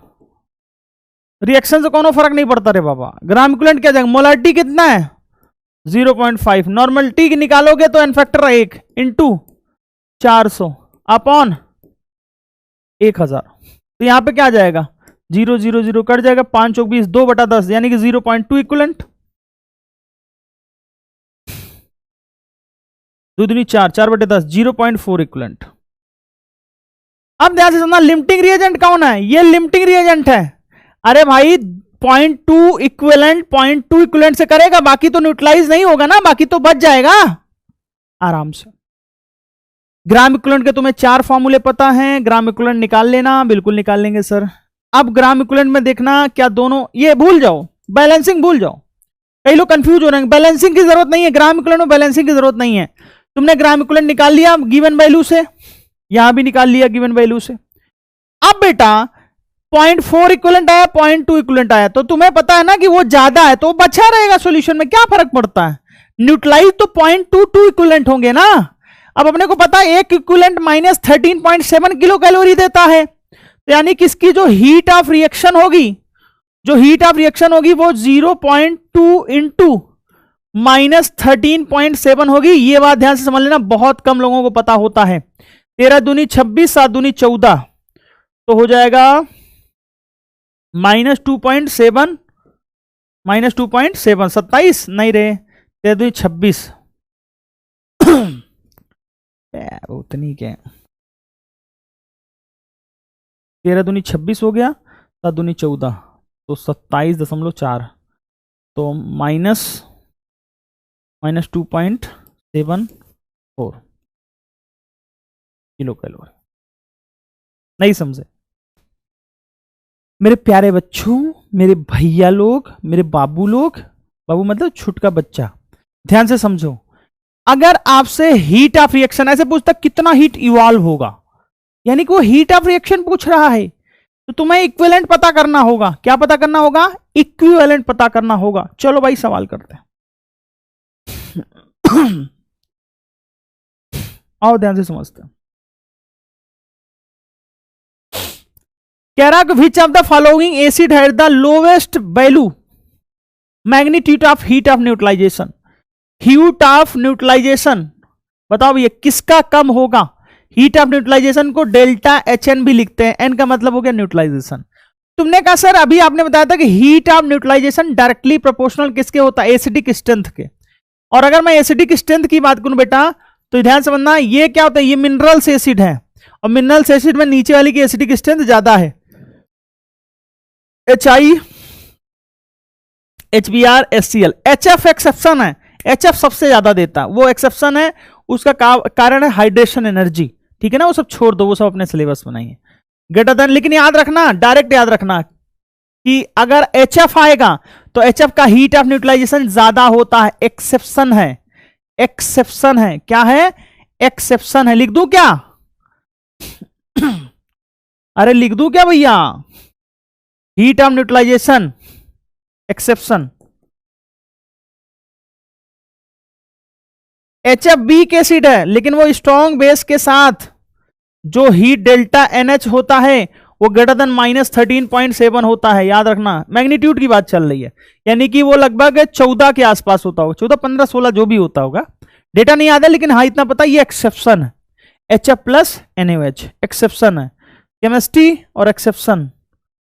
Speaker 1: रिएक्शन से कोनो फर्क नहीं पड़ता रे बाबा, ग्राम इक्विवेलेंट क्या जाएगा, मोलरिटी कितना है 0.5, नॉर्मलिटी निकालोगे तो एन फैक्टर 1 इंटू 400 अपॉन 1000। तो यहां पे क्या आ जाएगा, 0 0 0 कट जाएगा, 5 चौक 20, 2/10 यानी कि 0.2 इक्विवेलेंट। 2 दूनी 4, 4/10, 0.4 इक्विवेलेंट। अब ध्यान से समझना, लिमिटिंग रिएजेंट कौन है, ये लिमिटिंग रिएजेंट है। अरे भाई 0.2 इक्विवेलेंट 0.2 इक्विवेलेंट से करेगा, बाकी तो न्यूट्रलाइज नहीं होगा ना, बाकी तो बच जाएगा आराम से। ग्राम इक्विवेलेंट के तुम्हें 4 फॉर्मूले पता हैं, ग्राम इक्विवेलेंट निकाल लेना, बिल्कुल निकाल लेंगे सर। अब ग्राम इक्विवेलेंट में देखना क्या दोनों, ये भूल जाओ, बैलेंसिंग भूल जाओ, कई लोग कंफ्यूज हो रहे हैं। बैलेंसिंग की जरूरत नहीं है, ग्राम इक्विवेलेंट में बैलेंसिंग की जरूरत नहीं है। तुमने ग्राम इक्विवेलेंट निकाल लिया गिवन वैल्यू से, यहां भी निकाल लिया गिवन वैल्यू से। अब बेटा 0.4 इक्विवेलेंट आया, 0.2 इक्विवेलेंट आया, तो तुम्हें पता है ना कि वो ज्यादा है तो बचा रहेगा सॉल्यूशन में, क्या फर्क पड़ता है। न्यूट्रलाइज तो 0.22 इक्विवेलेंट होंगे ना। अब अपने को पता है एक इक्विवेलेंट -13.7 किलो कैलोरी देता है, तो यानी कि इसकी जो हीट ऑफ रिएक्शन होगी जो हीट ऑफ रिएक्शन होगी वो 0.2 इंटू -13.7 होगी। ये बात ध्यान से समझ लेना, बहुत कम लोगों को पता होता है। 13 दूनी 26, 7 दूनी 14, तो हो जाएगा -2.7, -2.7, 27 नहीं रहे, 13 दूनी 26, उतनी क्या, 13 दूनी 26 हो गया, 7 दूनी 14, तो 27.4, तो -2.74 किलो कैलोरी। नहीं समझे मेरे प्यारे बच्चों, मेरे भैया लोग, मेरे बाबू लोग, बाबू मतलब छुटका बच्चा, ध्यान से समझो। अगर आपसे हीट ऑफ रिएक्शन ऐसे पूछता कितना हीट इवॉल्व होगा, यानी कि वो हीट ऑफ रिएक्शन पूछ रहा है, तो तुम्हें इक्विवेलेंट पता करना होगा। क्या पता करना होगा? इक्विवेलेंट पता करना होगा। चलो भाई सवाल करते हैं। आओ ध्यान से समझते हैं। कह रहा कि which of the following acid had the lowest value magnitude of heat of neutralization. Heat of neutralization बताओ भैया किसका कम होगा? हीट ऑफ न्यूट्रलाइजेशन को डेल्टा एच एन भी लिखते हैं, एन का मतलब हो गया न्यूट्रलाइजेशन। तुमने कहा सर अभी आपने बताया था कि heat of neutralization directly proportional किसके होता है? एसिडिक स्ट्रेंथ के। और अगर मैं एसिडिक स्ट्रेंथ की बात करूं बेटा, तो ध्यान समझना, ये क्या होता है? ये मिनरल्स एसिड है, और मिनरल्स एसिड में नीचे वाली की एसिडिक स्ट्रेंथ ज्यादा है, HI, HBr, HCl। HF exception है, HF सबसे ज्यादा देता है, वो एक्सेप्शन है, उसका कारण है हाइड्रेशन एनर्जी। ठीक है ना, वो सब छोड़ दो, वो सब अपने सिलेबस में नहीं है। ग्रेटर देन, लेकिन याद रखना, डायरेक्ट याद रखना कि अगर HF आएगा तो HF का हीट ऑफ न्यूट्रलाइजेशन ज्यादा होता है। एक्सेप्शन है, एक्सेप्शन है, क्या है? एक्सेप्शन है। लिख दूं क्या? अरे लिख दूं क्या भैया? Heat of neutralization exception. HF weak acid है, लेकिन वो स्ट्रॉन्ग बेस के साथ जो हीट डेल्टा NH होता है वो ग्रेटर देन -13.7 होता है। याद रखना, मैग्नीट्यूड की बात चल रही है, यानी कि वो लगभग 14 के आसपास होता होगा, 14, 15, 16 जो भी होता होगा, डेटा नहीं याद है, लेकिन हाँ इतना पता ये एक्सेप्शन है। HF प्लस NaOH एक्सेप्शन है। केमिस्ट्री और एक्सेप्शन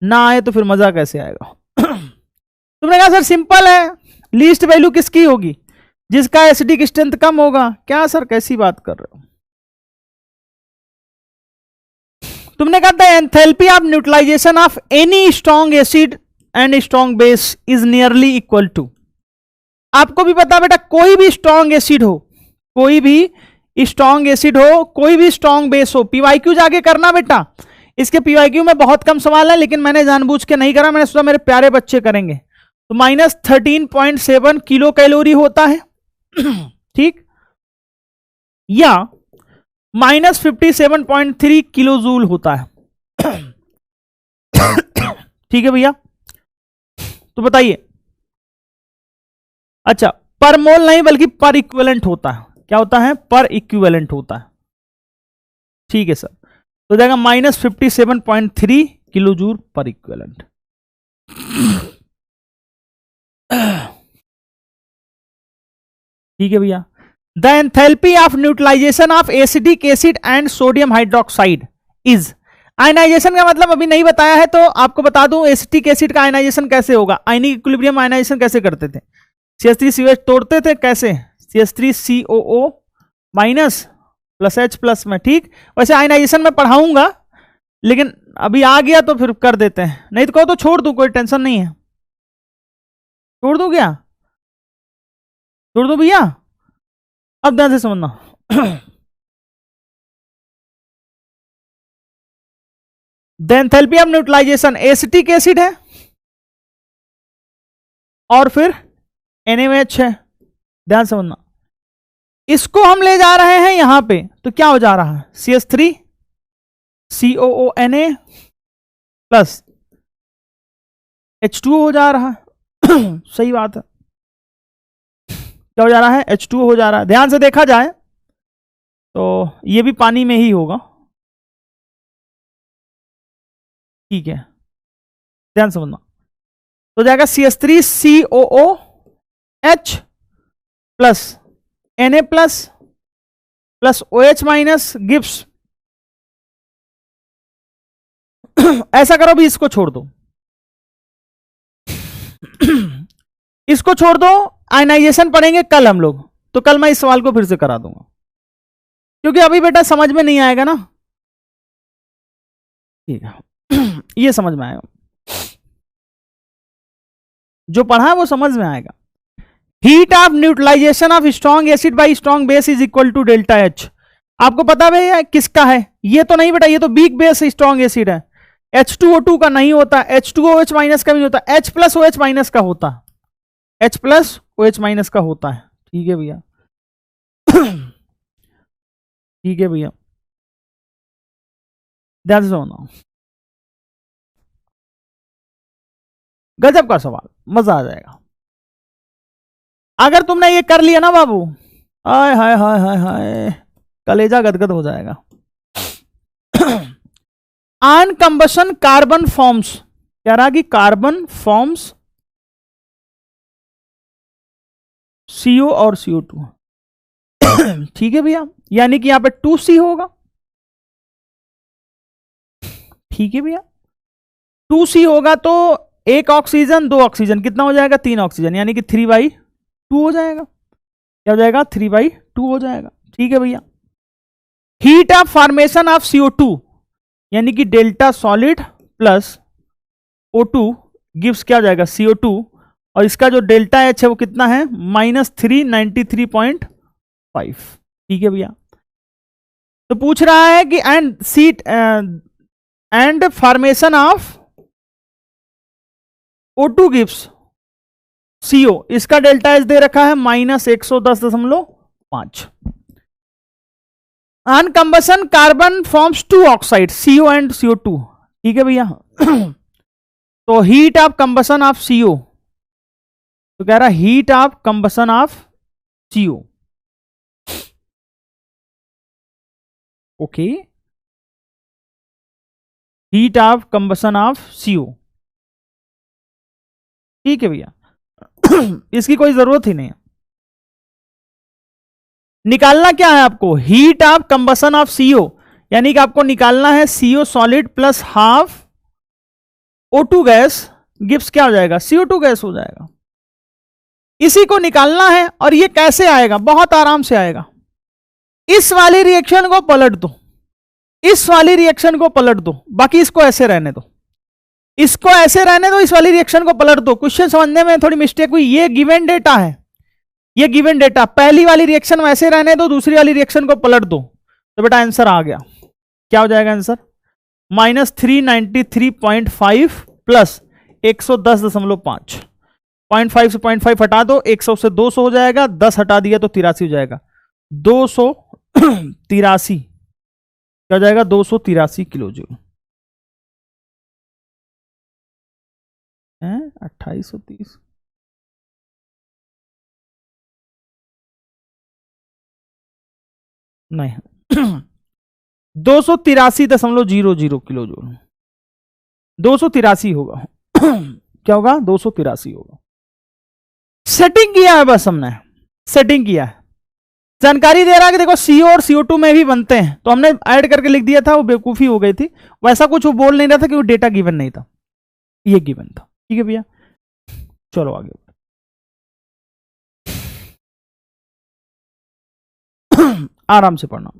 Speaker 1: ना आए तो फिर मजा कैसे आएगा? तुमने कहा सर सिंपल है, लीस्ट वैल्यू किसकी होगी? जिसका एसिडिक स्ट्रेंथ कम होगा। क्या सर कैसी बात कर रहे हो? तुमने कहा था enthalpy of neutralization of any strong acid and strong base is nearly equal to. आपको भी पता बेटा, कोई भी स्ट्रॉन्ग एसिड हो, कोई भी स्ट्रॉन्ग एसिड हो, कोई भी स्ट्रॉन्ग बेस हो, पीवाईक्यू जाके करना बेटा। इसके पीवाईक्यू में बहुत कम सवाल है, लेकिन मैंने जानबूझ के नहीं करा, मैंने सोचा मेरे प्यारे बच्चे करेंगे। तो -13.7 किलो कैलोरी होता है, ठीक, या -57.3 किलो जूल होता है। ठीक है भैया, तो बताइए। अच्छा, पर मोल नहीं बल्कि पर इक्विवेलेंट होता है। क्या होता है? पर इक्विवेलेंट होता है। ठीक है सर, तो जाएगा -57.3 किलो जूल पर इक्विवेलेंट। ठीक है भैया। The enthalpy of neutralization of acidic acid and sodium hydroxide is. Ionization का मतलब अभी नहीं बताया है, तो आपको बता दूं एसिटिक एसिड का आयनाइजेशन कैसे होगा। आयनिक इक्विलिब्रियम आयनाइजेशन कैसे करते थे? CH3COH तोड़ते थे, कैसे? CH3COO minus plus H plus में। ठीक, वैसे आयनाइजेशन में पढ़ाऊंगा, लेकिन अभी आ गया तो फिर कर देते हैं, नहीं तो कहो तो छोड़ दूं, कोई टेंशन नहीं है। छोड़ दूं क्या? छोड़ दूं भैया? अब ध्यान से समझना। The enthalpy of neutralization, acetic acid है और फिर NaOH है। ध्यान समझना, इसको हम ले जा रहे हैं यहां पे, तो क्या हो जा रहा है? CH3COONA प्लस H2O हो जा रहा है। सही बात है, क्या हो जा रहा है? H2O हो जा रहा है। ध्यान से देखा जाए तो ये भी पानी में ही होगा। ठीक है, ध्यान समझना, तो जाएगा CH3COOH plus Na plus plus OH minus Gibbs. ऐसा करो भी, इसको छोड़ दो, इसको छोड़ दो, आयनाइजेशन पढ़ेंगे कल हम लोग, तो कल मैं इस सवाल को फिर से करा दूंगा, क्योंकि अभी बेटा समझ में नहीं आएगा ना। ठीक है, ये समझ में आएगा, जो पढ़ा है वो समझ में आएगा। Heat of neutralization of strong acid by strong base is equal to delta H. आपको पता भैया किसका है? ये तो नहीं बेटा, ये तो वीक बेस स्ट्रॉन्ग एसिड है। H2O2 का नहीं होता, H2OH माइनस का भी होता, H प्लस OH माइनस का होता, H प्लस OH माइनस का होता है। ठीक है भैया, ठीक है भैया, ध्यान से सुनो, गजब का सवाल, मजा आ जाएगा अगर तुमने ये कर लिया ना बाबू। हाय हाय हाय हाय हाय, कलेजा गदगद हो जाएगा। ऑन कंबशन कार्बन फॉर्म्स, कह रहा कि कार्बन फॉर्म्स CO और CO2। ठीक है भैया, यानी कि यहां पे 2C होगा। ठीक है भैया, 2C होगा तो एक ऑक्सीजन, दो ऑक्सीजन, कितना हो जाएगा? 3 ऑक्सीजन, यानी कि 3/2 हो जाएगा। क्या हो जाएगा? 3/2 हो जाएगा। ठीक है भैया, heat of formation of CO2 यानी कि delta solid plus O2 gives क्या हो जाएगा? CO2, और इसका जो डेल्टा H है वो कितना है? -393.5। ठीक है भैया, तो पूछ रहा है कि and formation of O2 gives CO, इसका डेल्टा H दे रखा है -110.5। On combustion carbon forms 2 oxide CO and CO2। ठीक है भैया, तो heat of combustion of CO, तो कह रहा heat of combustion of CO। Okay, heat of combustion of CO। ठीक है भैया, इसकी कोई जरूरत ही नहीं है। निकालना क्या है आपको? Heat of combustion of CO, यानी कि आपको निकालना है CO solid plus half O2 gas gives क्या हो जाएगा? CO2 गैस हो जाएगा। इसी को निकालना है, और ये कैसे आएगा? बहुत आराम से आएगा। इस वाली रिएक्शन को पलट दो, इस वाली रिएक्शन को पलट दो, बाकी इसको ऐसे रहने दो, इसको ऐसे रहने दो, इस वाली रिएक्शन को पलट दो। क्वेश्चन समझने में थोड़ी मिस्टेक हुई, ये गिवन डेटा है, ये गिवन डेटा। पहली वाली रिएक्शन वैसे रहने दो, दूसरी वाली रिएक्शन को पलट दो, तो बेटा आंसर आ गया। क्या हो जाएगा आंसर? -393.5 प्लस 110.5। 0.5 से 0.5 हटा दो, 100 से 200 हो जाएगा, 10 हटा दिया तो 83 हो जाएगा। 283 क्या हो जाएगा? 283 किलो जूल। 2830 नहीं, 283.00 किलो जूल, 283 होगा। क्या होगा? 283 होगा। सेटिंग किया है, बस हमने सेटिंग किया है। जानकारी दे रहा है कि देखो CO और CO2 में भी बनते हैं, तो हमने ऐड करके लिख दिया था, वो बेवकूफी हो गई थी। वैसा कुछ वो बोल नहीं रहा था कि वो डेटा गिवन नहीं था, ये गिवन था। ठीक है भैया, चलो आगे। आराम से पढ़ना।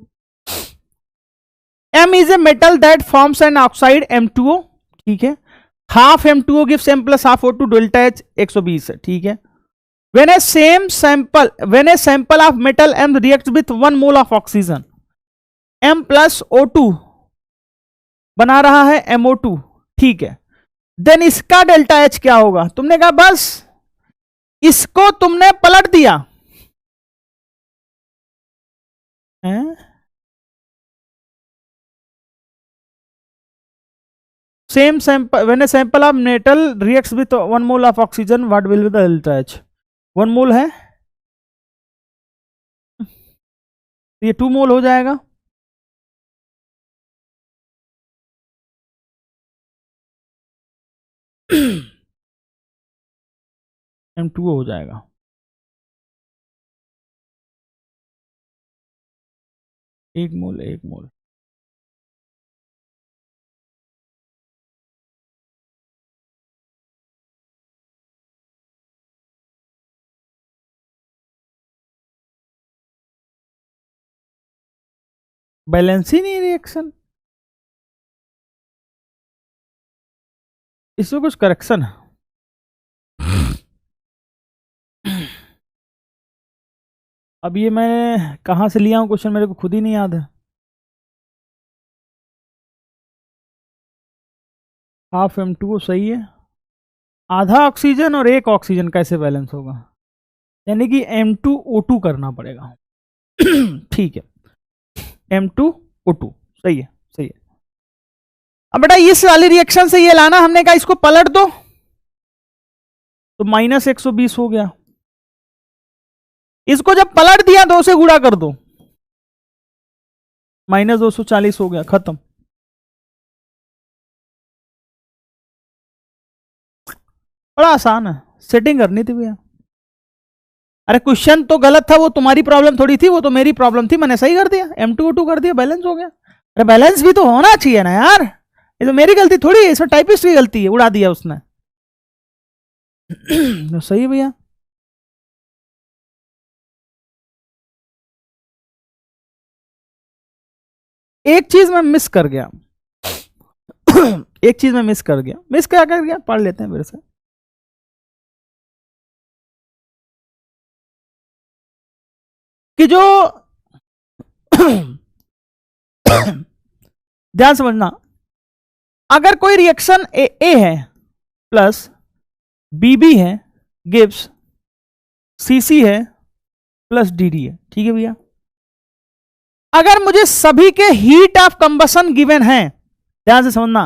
Speaker 1: M is a metal that forms an oxide M2O। ठीक है, half M2O gives M plus half O2, delta H 120 है। ठीक है, when a sample of metal M reacts with 1 mole of oxygen, M plus O2 बना रहा है MO2। ठीक है, देन इसका डेल्टा H क्या होगा? तुमने कहा बस इसको तुमने पलट दिया है? Same sample, when a sample of metal reacts with 1 mole of oxygen, what will be the delta H? 1 मोल है, ये 2 मोल हो जाएगा। M2O हो जाएगा। एक मोल, एक मोल। बैलेंस ही नहीं रिएक्शन, इसमें कुछ करेक्शन है। अब ये मैं कहां से लिया हूं क्वेश्चन, मेरे को खुद ही नहीं याद है। हाफ M2O सही है। आधा ऑक्सीजन और एक ऑक्सीजन कैसे बैलेंस होगा, यानी कि M2O2 करना पड़ेगा। ठीक है, M2O2 सही है, सही है। अब बेटा इस वाली रिएक्शन से ये लाना, हमने कहा इसको पलट दो तो -120 हो गया। इसको जब पलट दिया 2 से गुणा कर दो, -240 हो गया, खत्म। बड़ा आसान है, सेटिंग करनी थी भैया। अरे क्वेश्चन तो गलत था, वो तुम्हारी प्रॉब्लम थोड़ी थी, वो तो मेरी प्रॉब्लम थी, मैंने सही कर दिया, M2O2 कर दिया, बैलेंस हो गया। अरे बैलेंस भी तो होना चाहिए ना यार, ये तो मेरी गलती थोड़ी है, इसमें टाइपिस्ट की गलती है, उड़ा दिया उसने। तो सही है भैया। एक चीज मैं मिस कर गया। एक चीज मैं मिस कर गया, मिस क्या कर गया, पढ़ लेते हैं मेरे से। कि जो ध्यान समझना, अगर कोई रिएक्शन ए है प्लस बीबी है गिव्स सीसी है प्लस डीडी है, ठीक है भैया। अगर मुझे सभी के हीट ऑफ कंबसन गिवन है, ध्यान से समझना,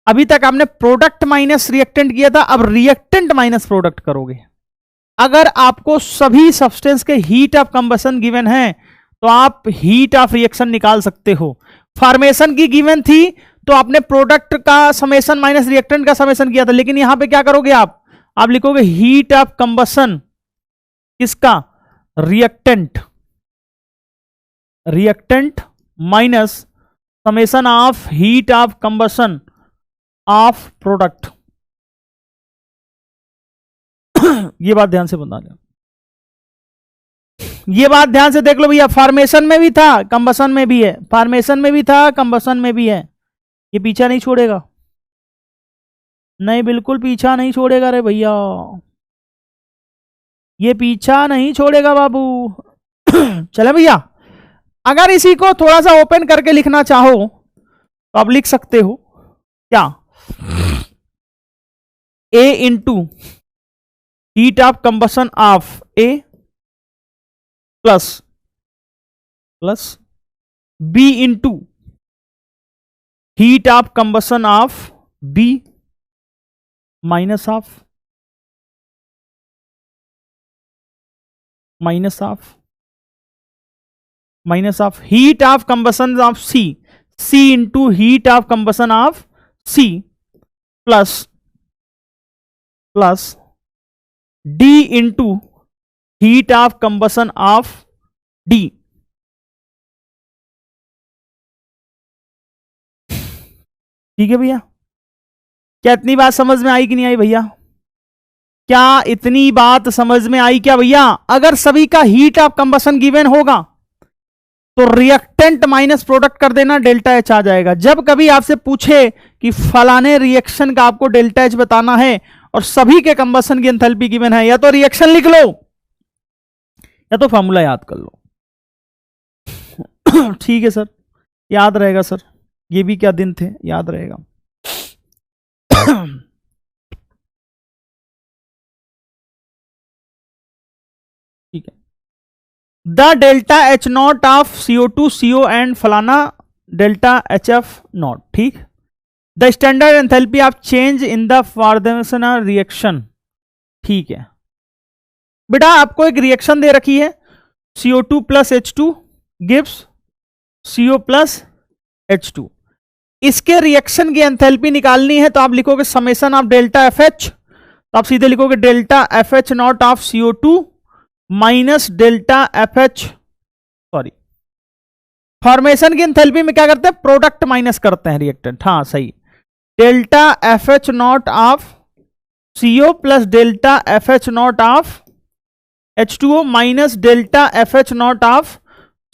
Speaker 1: अभी तक आपने प्रोडक्ट माइनस रिएक्टेंट किया था, अब रिएक्टेंट माइनस प्रोडक्ट करोगे। अगर आपको सभी सब्सटेंस के हीट ऑफ कंबसन गिवन है तो आप हीट ऑफ रिएक्शन निकाल सकते हो। फॉर्मेशन की गिवन थी तो आपने प्रोडक्ट का समेशन माइनस रिएक्टेंट का समेशन किया था, लेकिन यहां पे क्या करोगे आप लिखोगे हीट ऑफ कंबसन किसका, reactant minus summation of heat of combustion of product. ये बात ध्यान से बता दें, ये बात ध्यान से देख लो भैया, फॉर्मेशन में भी था कंबसन में भी है, फॉर्मेशन में भी था कंबसन में भी है, ये पीछा नहीं छोड़ेगा, नहीं बिल्कुल पीछा नहीं छोड़ेगा रे भैया, ये पीछा नहीं छोड़ेगा बाबू। चले भैया, अगर इसी को थोड़ा सा ओपन करके लिखना चाहो तो आप लिख सकते हो क्या, A into heat of combustion of A plus B into heat of combustion of B minus of heat of combustion of C into heat of combustion of C plus D into heat of combustion of D। ठीक है भैया, क्या इतनी बात समझ में आई कि नहीं आई भैया, क्या इतनी बात समझ में आई क्या भैया। अगर सभी का हीट ऑफ कंबसन गिवन होगा तो रिएक्टेंट माइनस प्रोडक्ट कर देना, डेल्टा एच आ जाएगा। जब कभी आपसे पूछे कि फलाने रिएक्शन का आपको डेल्टा एच बताना है और सभी के कंबसन की एंथैल्पी गिवन है, या तो रिएक्शन लिख लो या तो फॉर्मूला याद कर लो। ठीक है सर, याद रहेगा सर, ये भी क्या दिन थे, याद रहेगा। ठीक है, the delta H not of CO2 CO and फलाना डेल्टा HF नॉट। ठीक, the standard enthalpy of change in the formation reaction. ठीक है बेटा, आपको एक रिएक्शन दे रखी है, CO2 plus H2 gives CO plus H2। इसके रिएक्शन की एंथैल्पी निकालनी है तो आप लिखोगे समेशन ऑफ डेल्टा FH तो आप सीधे लिखोगे delta F H not of CO2 minus delta F H, sorry, formation की एंथैल्पी में क्या करते हैं, प्रोडक्ट माइनस करते हैं रिएक्टेंट, हाँ सही, delta F H not of CO plus delta F H not of H2O minus delta F H not of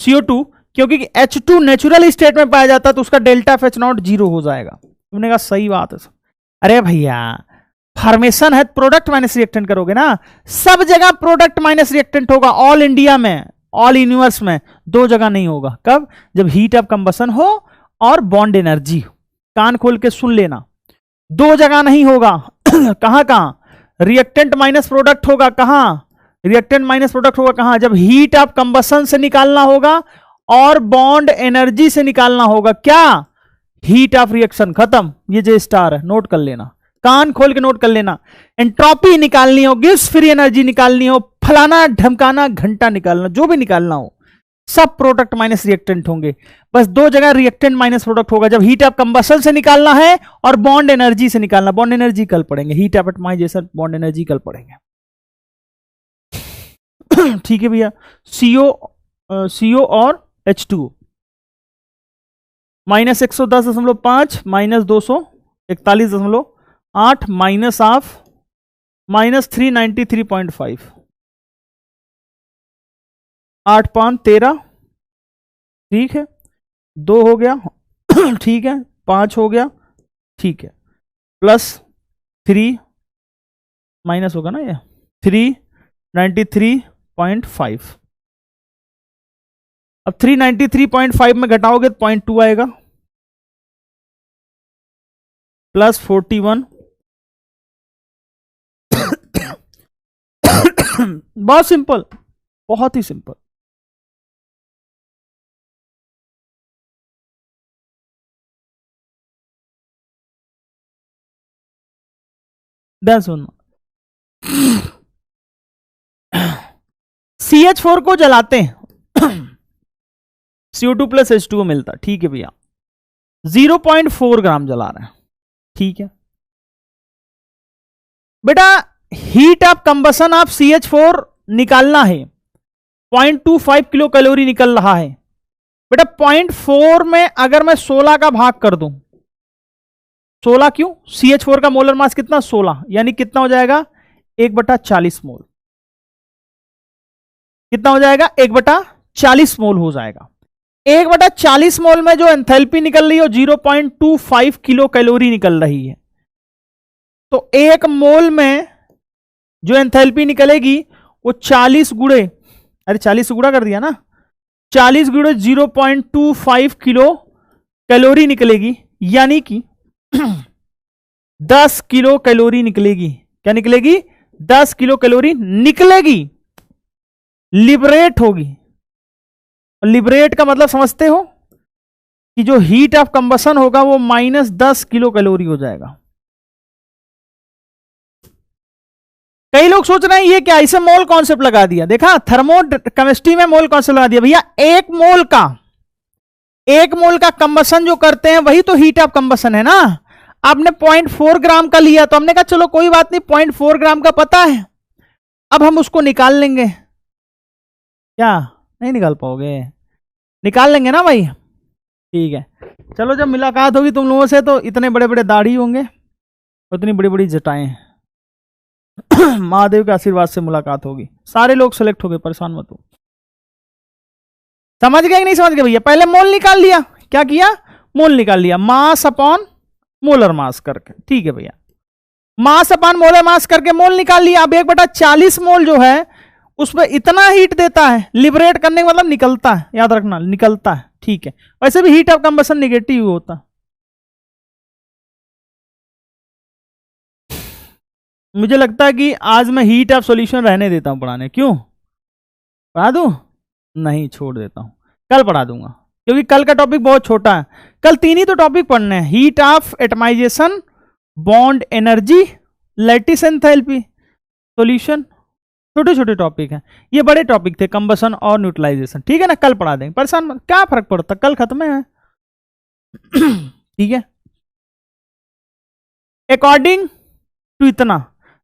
Speaker 1: CO2, क्योंकि H2 नेचुरल स्टेट में पाया जाता है तो उसका डेल्टा एफ एच नॉट 0 हो जाएगा। तुमने कहा सही बात है। अरे भैया फॉर्मेशन है, प्रोडक्ट माइनस रिएक्टेंट करोगे ना, सब जगह प्रोडक्ट माइनस रिएक्टेंट होगा, ऑल इंडिया में, ऑल यूनिवर्स में, दो जगह नहीं होगा। कब? जब हीट ऑफ कंबसन हो और बॉन्ड एनर्जी हो। कान खोल के सुन लेना, दो जगह नहीं होगा। कहां कहां? रिएक्टेंट माइनस प्रोडक्ट होगा, कहां? रिएक्टेंट माइनस प्रोडक्ट होगा कहां? जब हीट ऑफ कंबसन से निकालना होगा और बॉन्ड एनर्जी से निकालना होगा। क्या? Heat of reaction. खत्म। ये जे स्टार है, नोट कर लेना, कान खोल के नोट कर लेना। एंट्रोपी निकालनी हो, गिब्स फ्री एनर्जी निकालनी हो, फलाना ढमकाना घंटा निकालना, जो भी निकालना हो, सब प्रोडक्ट माइनस रिएक्टेंट होंगे। बस दो जगह रिएक्टेंट माइनस प्रोडक्ट होगा, जब हीट ऑफ कंबसन से निकालना है और बॉन्ड एनर्जी से निकालना। बॉन्ड एनर्जी कल पढ़ेंगे, heat of atomization, bond energy कल पढ़ेंगे। ठीक है भैया। CO और H2O minus 110.5 minus 241.8 minus of minus 393.5, 8 5 13, ठीक है, 2 हो गया, ठीक है, 5 हो गया, ठीक है, प्लस 3 माइनस होगा ना, ये 393.5। अब 393.5 में घटाओगे तो 0.2 आएगा, प्लस 41। बहुत सिंपल, बहुत ही सिंपल। ध्यान सुनना, CH4 को जलाते हैं, CO2 प्लस H2O मिलता, ठीक है भैया, 0.4 ग्राम जला रहे हैं, ठीक है बेटा। Heat of combustion of CH4 निकालना है, 0.25 किलो कैलोरी निकल रहा है बेटा। 0.4 में अगर मैं 16 का भाग कर दूं, 16 क्यों? CH4 का मोलर मास कितना? 16, यानी कितना हो जाएगा? 1/40 मोल। कितना हो जाएगा? 1/40 मोल हो जाएगा। 1/40 मोल में जो एंथैल्पी निकल रही है 0.25 किलो कैलोरी निकल रही है। तो एक मोल में जो एंथैल्पी निकलेगी वो 40 गुणे, अरे 40 से गुणा कर दिया ना, 40 गुणे 0.25 किलो कैलोरी निकलेगी, यानी कि 10 किलो कैलोरी निकलेगी। क्या निकलेगी? 10 किलो कैलोरी निकलेगी, लिबरेट होगी। लिबरेट का मतलब समझते हो कि जो हीट ऑफ कंबसन होगा वो -10 किलो कैलोरी हो जाएगा। कई लोग सोच रहे हैं ये क्या, इसे मोल कॉन्सेप्ट लगा दिया। देखा, थर्मोकेमिस्ट्री में मोल कॉन्सेप्ट लगा दिया भैया। एक मोल का कंबसन जो करते हैं वही तो हीट ऑफ कंबसन है ना। आपने 0.4 ग्राम का लिया तो हमने कहा चलो कोई बात नहीं, 0.4 ग्राम का पता है, अब हम उसको निकाल लेंगे। क्या नहीं निकाल पाओगे? निकाल लेंगे ना भाई, ठीक है। चलो जब मुलाकात होगी तुम लोगों से तो इतने बड़े बड़े दाढ़ी होंगे, उतनी बड़ी बड़ी जटाएं। महादेव के आशीर्वाद से मुलाकात होगी, सारे लोग सेलेक्ट हो गए, परेशान मत हो। समझ गए कि नहीं समझ गए भैया? पहले मोल निकाल लिया, क्या किया? मोल निकाल लिया, मास अपॉन मोलर मास करके, ठीक है भैया। मास अपॉन मोलर मास करके मोल निकाल लिया। अब 1/40 मोल जो है उसमें इतना हीट देता है, लिबरेट करने का मतलब निकलता है, याद रखना, निकलता है, ठीक है। वैसे भी हीट ऑफ कंबसन नेगेटिव होता। मुझे लगता है कि आज मैं हीट ऑफ सॉल्यूशन रहने देता हूं पढ़ाने। क्यों? पढ़ा दूं? नहीं, छोड़ देता हूं, कल पढ़ा दूंगा, क्योंकि कल का टॉपिक बहुत छोटा है। कल 3 ही तो टॉपिक पढ़ने हैं, heat of atomization, bond energy, lattice enthalpy, solution. छोटे छोटे टॉपिक हैं, ये बड़े टॉपिक थे, कंबसन और न्यूट्रलाइजेशन, ठीक है ना। कल पढ़ा देंगे, परेशान मत, क्या फर्क पड़ता, कल खत्म है। ठीक है। अकॉर्डिंग टू इतना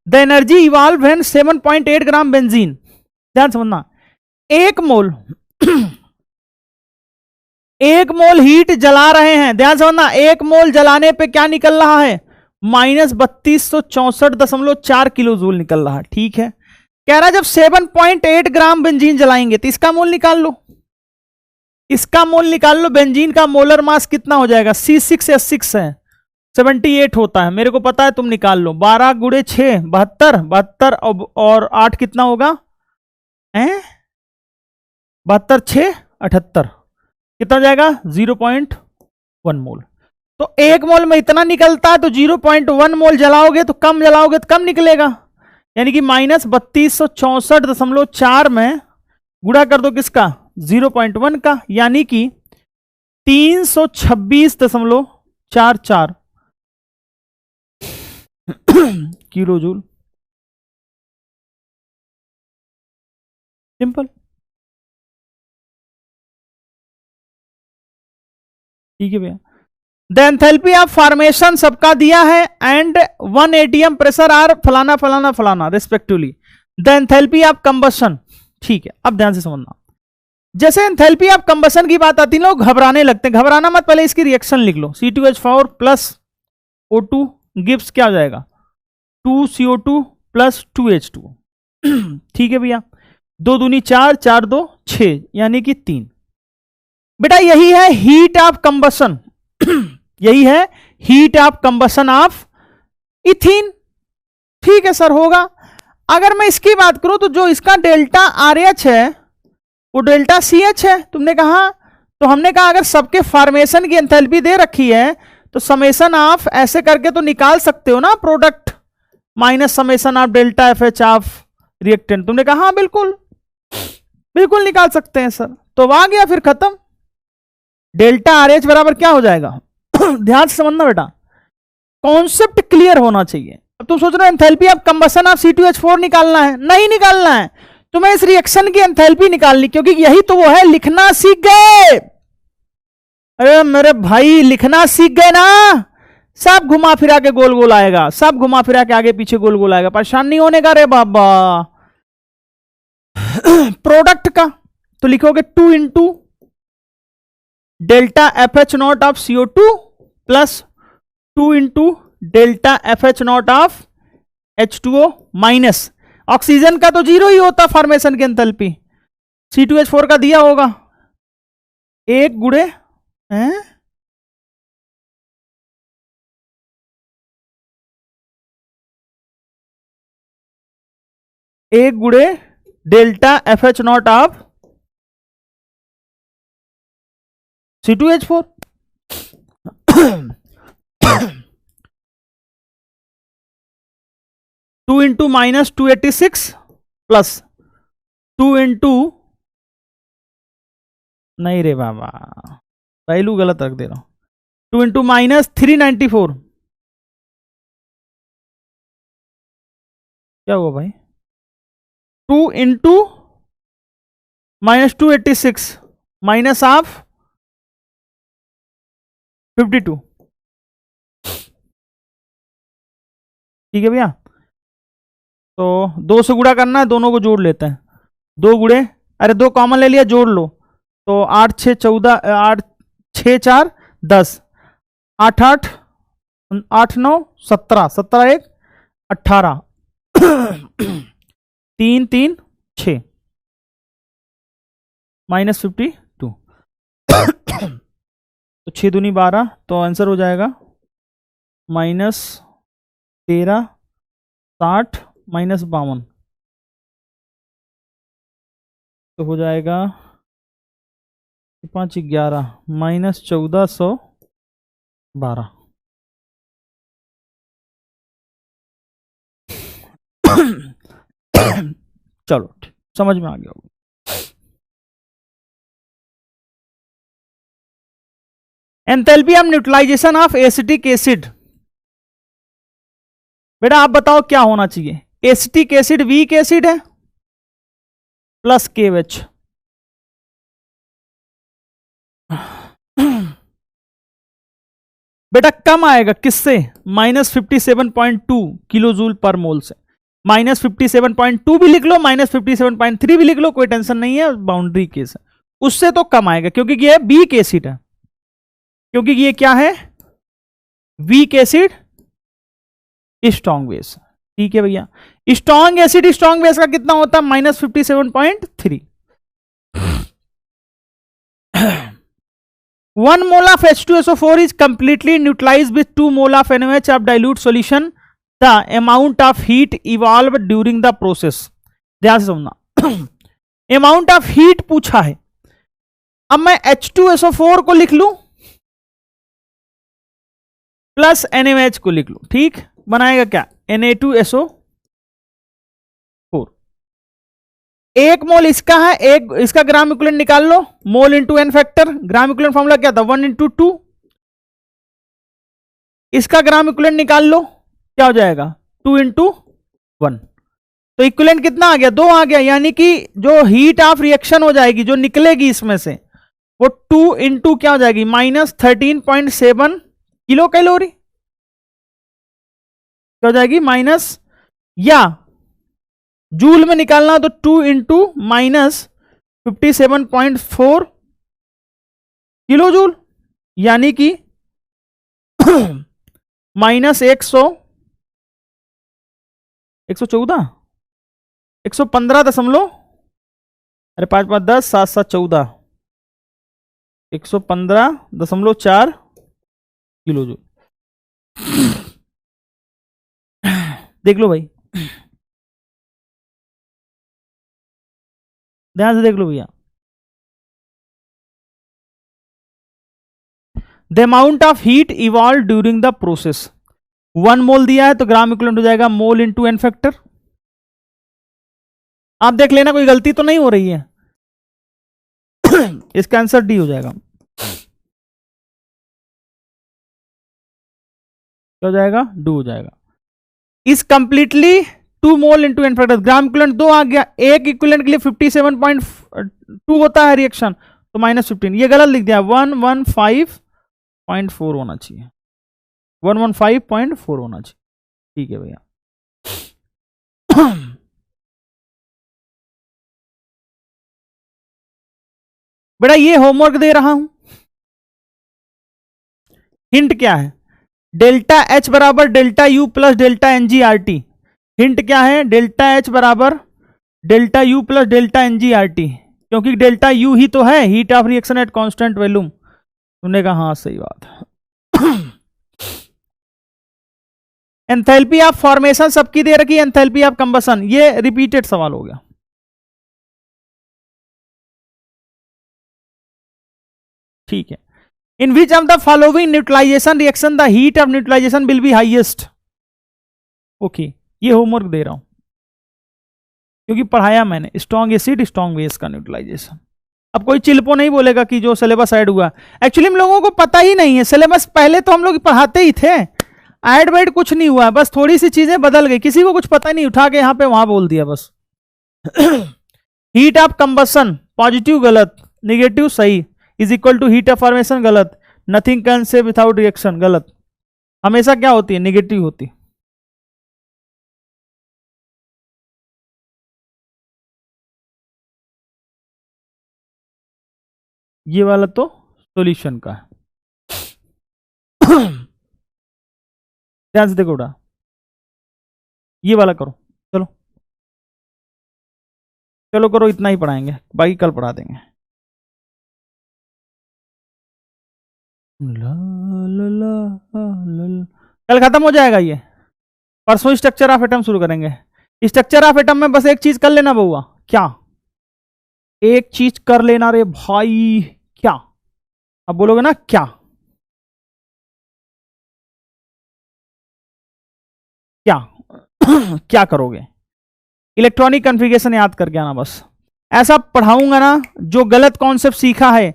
Speaker 1: the energy evolve when 7.8 gram benzene, ध्यान समझना, एक मोल एक मोल हीट जला रहे हैं, ध्यान समझना, एक मोल जलाने पे क्या निकल रहा है, -3264.4 किलो जूल निकल रहा है। ठीक है, कह रहा है जब 7.8 ग्राम बेंजीन जलाएंगे तो इसका मोल निकाल लो, इसका मोल निकाल लो। बेंजीन का मोलर मास कितना हो जाएगा, C6H6 है, 78 होता है, मेरे को पता है, तुम निकाल लो। 12 गुणे 6 72, 72 और 8 कितना होगा, 72 6 78, कितना हो जाएगा 0.1 मोल। तो एक मोल में इतना निकलता है, तो 0.1 मोल जलाओगे तो कम जलाओगे तो कम निकलेगा, यानी कि -3264.4 में गुणा कर दो किसका, 0.1 का, यानी कि 326.44 किलो जूल। सिंपल, ठीक है भैया। द एंथैल्पी ऑफ फॉर्मेशन सबका दिया है एंड 1 atm प्रेशर आर फलाना फलाना फलाना respectively. The enthalpy of combustion, ठीक है, अब ध्यान से समझना, जैसे एंथैल्पी ऑफ कंबशन की बात आती है लोग घबराने लगते हैं, घबराना मत, पहले इसकी रिएक्शन लिख लो। C2H4 प्लस O2 गिव्स क्या हो जाएगा, 2CO2 प्लस 2H2। ठीक है भैया, 2 दूनी 4, 4 2 6, यानी कि 3। बेटा यही है हीट ऑफ कंबशन, यही है heat of combustion of ethene. ठीक है सर, होगा। अगर मैं इसकी बात करूं तो जो इसका डेल्टा RH है वो डेल्टा CH है, तुमने कहा, तो हमने कहा अगर सबके फॉर्मेशन की एंथैल्पी दे रखी है तो समेशन ऑफ ऐसे करके तो निकाल सकते हो ना, product minus summation of delta FH of reactant. तुमने कहा हाँ बिल्कुल बिल्कुल निकाल सकते हैं सर। तो आ गया, फिर खत्म। डेल्टा RH बराबर क्या हो जाएगा, ध्यान से समझना बेटा, कॉन्सेप्ट क्लियर होना चाहिए। अब तुम सोच रहे हो enthalpy of combustion of C2H4 निकालना है, नहीं निकालना है, तुम्हें इस रिएक्शन की एंथैल्पी निकालनी, क्योंकि यही तो वो है, लिखना सीख गए। अरे मेरे भाई लिखना सीख गए ना, सब घुमा फिरा के गोल गोल आएगा, सब घुमा फिरा के आगे पीछे गोल गोल आएगा, परेशान नहीं होने का रे बाबा। प्रोडक्ट का तो लिखोगे 2 into delta FH0 of CO2 plus 2 into delta FH0 of H2O minus oxygen का तो 0 ही होता फॉर्मेशन की एंथैल्पी, C2H4 का दिया होगा 1 गुणे 1 गुणे delta FH0 of C2H4। 2 into minus 286 plus 2 into, नहीं रे बाबा वैल्यू गलत रख दे रहा हूं, 2 इंटू माइनस 394, क्या हुआ भाई, 2 इंटू माइनस 286 माइनस ऑफ 52। ठीक है भैया, तो 2 से गुणा करना है, दोनों को जोड़ लेते हैं, 2 गुणे, अरे 2 कॉमन ले लिया, जोड़ लो, तो 8 6 14, 8 6 4 10, 8 8 8 9 17, 17 1 18, 3 3 6 माइनस 52। तो 6 दूनी 12, तो आंसर हो जाएगा माइनस 13 60 माइनस 52, तो हो जाएगा 5 11 माइनस 1412। चलो समझ में आ गया होगा। Enthalpy of neutralization of acetic acid, बेटा आप बताओ क्या होना चाहिए, एसिटिक एसिड वीक एसिड है प्लस KOH, बेटा कम आएगा किससे, -57.2 किलो जूल पर मोल से। -57.2 भी लिख लो, -57.3 भी लिख लो, कोई टेंशन नहीं है, बाउंड्री केस है, उससे तो कम आएगा क्योंकि ये वीक एसिड है, क्योंकि ये क्या है, वीक एसिड स्ट्रॉन्ग बेस। ठीक है भैया, स्ट्रॉन्ग एसिड स्ट्रॉन्ग बेस का कितना होता है, -57.3। 1 mole of H2SO4 is completely neutralized with 2 mole of NaOH of dilute solution. The amount of heat evolved during the process. ध्यान से सुनना, अमाउंट ऑफ हीट पूछा है। अब मैं H2SO4 को लिख लूं प्लस NaOH को लिख लूं, ठीक, बनाएगा क्या, Na2SO4। एक मोल इसका है, एक इसका ग्राम इक्विवेलेंट निकाल लो, mole into N factor, gram equivalent formula क्या था, 1 × 2। इसका ग्राम इक्विवेलेंट निकाल लो, क्या हो जाएगा, 2 × 1। तो इक्विवेलेंट कितना आ गया, 2 आ गया, यानी कि जो हीट ऑफ रिएक्शन हो जाएगी, जो निकलेगी इसमें से, वो 2 × क्या हो जाएगी, -13.7 किलो कैलोरी, क्या हो जाएगी, माइनस, या जूल में निकालना तो 2 × -57.4 किलो जूल, यानी कि -114 115 दशमलव, अरे 5 5 10 7 7 14 115.4 किलो जूल। देख लो भाई, ध्यान से देख लो भैया, the amount of heat evolve during the process, 1 मोल दिया है तो ग्राम इक्विवेलेंट हो जाएगा मोल इंटू एन फैक्टर। आप देख लेना कोई गलती तो नहीं हो रही है। इसका आंसर डी हो जाएगा, क्या हो जाएगा, डू हो जाएगा। इस completely 2 mole into N factor, gram equivalent 2 आ गया, एक इक्विवेलेंट के लिए 57.2 होता है रिएक्शन, तो -15, ये गलत लिख दिया, 115.4 होना चाहिए, 115.4 होना चाहिए। ठीक है भैया, बेटा ये होमवर्क दे रहा हूं, हिंट क्या है, डेल्टा H बराबर delta U plus delta NgRT। Hint क्या है, डेल्टा H बराबर delta U plus delta NgRT, क्योंकि डेल्टा U ही तो है, heat of reaction at constant volume. तुमने कहा हाँ सही बात है। एंथैल्पी ऑफ फॉर्मेशन सबकी दे रखी, एंथैल्पी ऑफ कंबसन, ये रिपीटेड सवाल हो गया। ठीक है, in which of the following neutralization reaction the heat of neutralization will be highest. Okay, ये होमवर्क दे रहा हूं क्योंकि पढ़ाया मैंने, स्ट्रॉन्ग एसिड स्ट्रॉन्ग बेस का न्यूट्रलाइजेशन। अब कोई चिल्पो नहीं बोलेगा कि जो सिलेबस ऐड हुआ, एक्चुअली हम लोगों को पता ही नहीं है सिलेबस, पहले तो हम लोग पढ़ाते ही थे, ऐड वेड कुछ नहीं हुआ, बस थोड़ी सी चीजें बदल गई, किसी को कुछ पता नहीं, उठा के यहां पे वहां बोल दिया बस। हीट ऑफ कंबसन पॉजिटिव गलत, निगेटिव सही, is equal to heat of formation गलत, nothing can say without reaction गलत, हमेशा क्या होती है, निगेटिव होती है। ये वाला तो सॉल्यूशन का है। ध्यान से देखो बेटा, ये वाला करो, चलो चलो करो, इतना ही पढ़ाएंगे, बाकी कल पढ़ा देंगे। ला, ला, ला, ला, कल खत्म हो जाएगा ये, परसों स्ट्रक्चर ऑफ एटम शुरू करेंगे। स्ट्रक्चर ऑफ एटम में बस एक चीज कर लेना बउआ, क्या, एक चीज कर लेना रे भाई, क्या, अब बोलोगे ना क्या, क्या क्या करोगे, इलेक्ट्रॉनिक कॉन्फ़िगरेशन याद करके आना बस। ऐसा पढ़ाऊंगा ना, जो गलत कॉन्सेप्ट सीखा है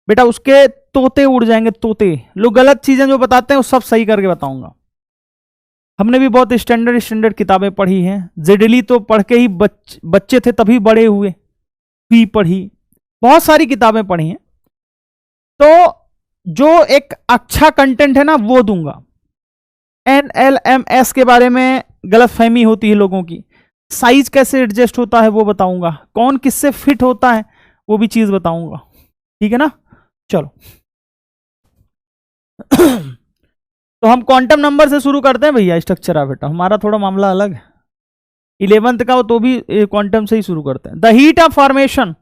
Speaker 1: बेटा उसके तोते उड़ जाएंगे, तोते। लोग गलत चीजें जो बताते हैं वो सब सही करके बताऊंगा। हमने भी बहुत स्टैंडर्ड किताबें पढ़ी हैं, जेडली तो पढ़ के ही बच्चे थे तभी बड़े हुए, भी पढ़ी, बहुत सारी किताबें पढ़ी हैं। तो जो एक अच्छा कंटेंट है ना वो दूंगा। NLMS के बारे में गलत फहमी होती है लोगों की, साइज कैसे एडजस्ट होता है वो बताऊंगा, कौन किससे फिट होता है वो भी चीज बताऊंगा, ठीक है ना। चलो तो हम क्वांटम नंबर से शुरू करते हैं भैया, स्ट्रक्चर ऑफ एटम हमारा थोड़ा मामला अलग है, 11th का हो तो भी क्वांटम से ही शुरू करते हैं। The heat of formation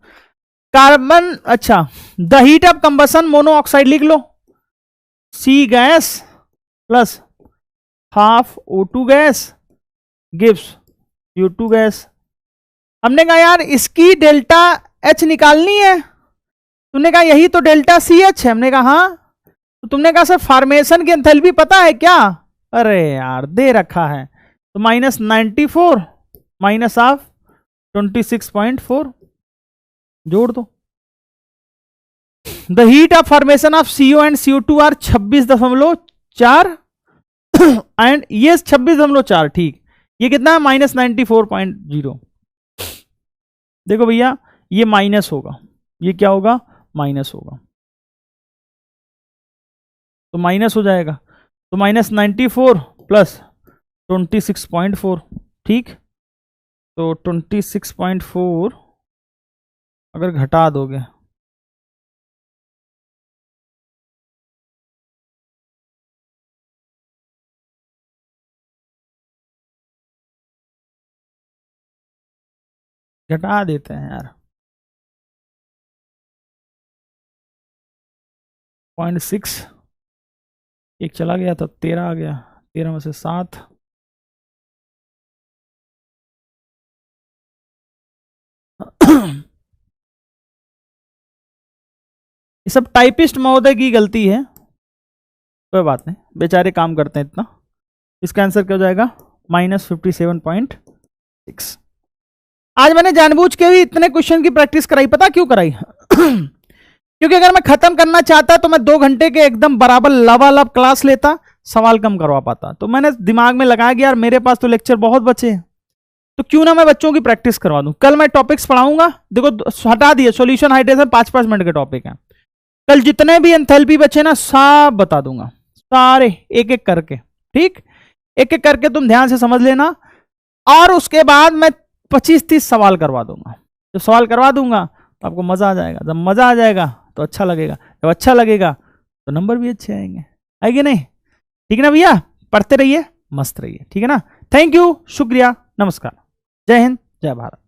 Speaker 1: carbon, अच्छा the heat of combustion monoxide लिख लो, C gas plus half O2 gas gives U2 gas. हमने कहा यार इसकी डेल्टा H निकालनी है, तुमने कहा यही तो डेल्टा CH है, हमने कहा हाँ, तो तुमने कहा सर फॉर्मेशन की एंथैल्पी पता है क्या, अरे यार दे रखा है, तो -94 माइनस ऑफ 26.4 जोड़ दो। The heat of formation of CO and CO2 are 26.4 and ये 26.4, ठीक, ये कितना है -94.0। देखो भैया ये माइनस होगा, ये क्या होगा माइनस होगा, तो माइनस हो जाएगा, तो -94 प्लस 26.4, ठीक, तो 26.4 अगर घटा दोगे घटा देते हैं यार 0.6, एक चला गया तो 13 आ गया, 13 में से 7, ये सब टाइपिस्ट महोदय की गलती है, कोई बात नहीं, बेचारे काम करते हैं इतना। इसका आंसर क्या हो जाएगा -57.6। आज मैंने जानबूझ के भी इतने क्वेश्चन की प्रैक्टिस कराई, पता क्यों कराई क्योंकि अगर मैं खत्म करना चाहता तो मैं 2 घंटे के एकदम बराबर लबालब क्लास लेता, सवाल कम करवा पाता, तो मैंने दिमाग में लगाया कि यार मेरे पास तो लेक्चर बहुत बचे हैं, तो क्यों ना मैं बच्चों की प्रैक्टिस करवा दूं। कल मैं टॉपिक्स पढ़ाऊंगा, देखो हटा दिए सॉल्यूशन हाइड्रेशन 5-5 मिनट के टॉपिक हैं, कल जितने भी एंथैल्पी बचे ना सब बता दूंगा, सारे एक एक करके, ठीक, एक एक करके तुम ध्यान से समझ लेना, और उसके बाद मैं 25-30 सवाल करवा दूंगा। जब सवाल करवा दूंगा तो आपको मजा आ जाएगा, जब मजा आ जाएगा तो अच्छा लगेगा, जब अच्छा लगेगा तो नंबर भी अच्छे आएंगे, आएंगे नहीं, ठीक है ना भैया, पढ़ते रहिए, मस्त रहिए, ठीक है ना। थैंक यू, शुक्रिया, नमस्कार, जय हिंद, जय भारत।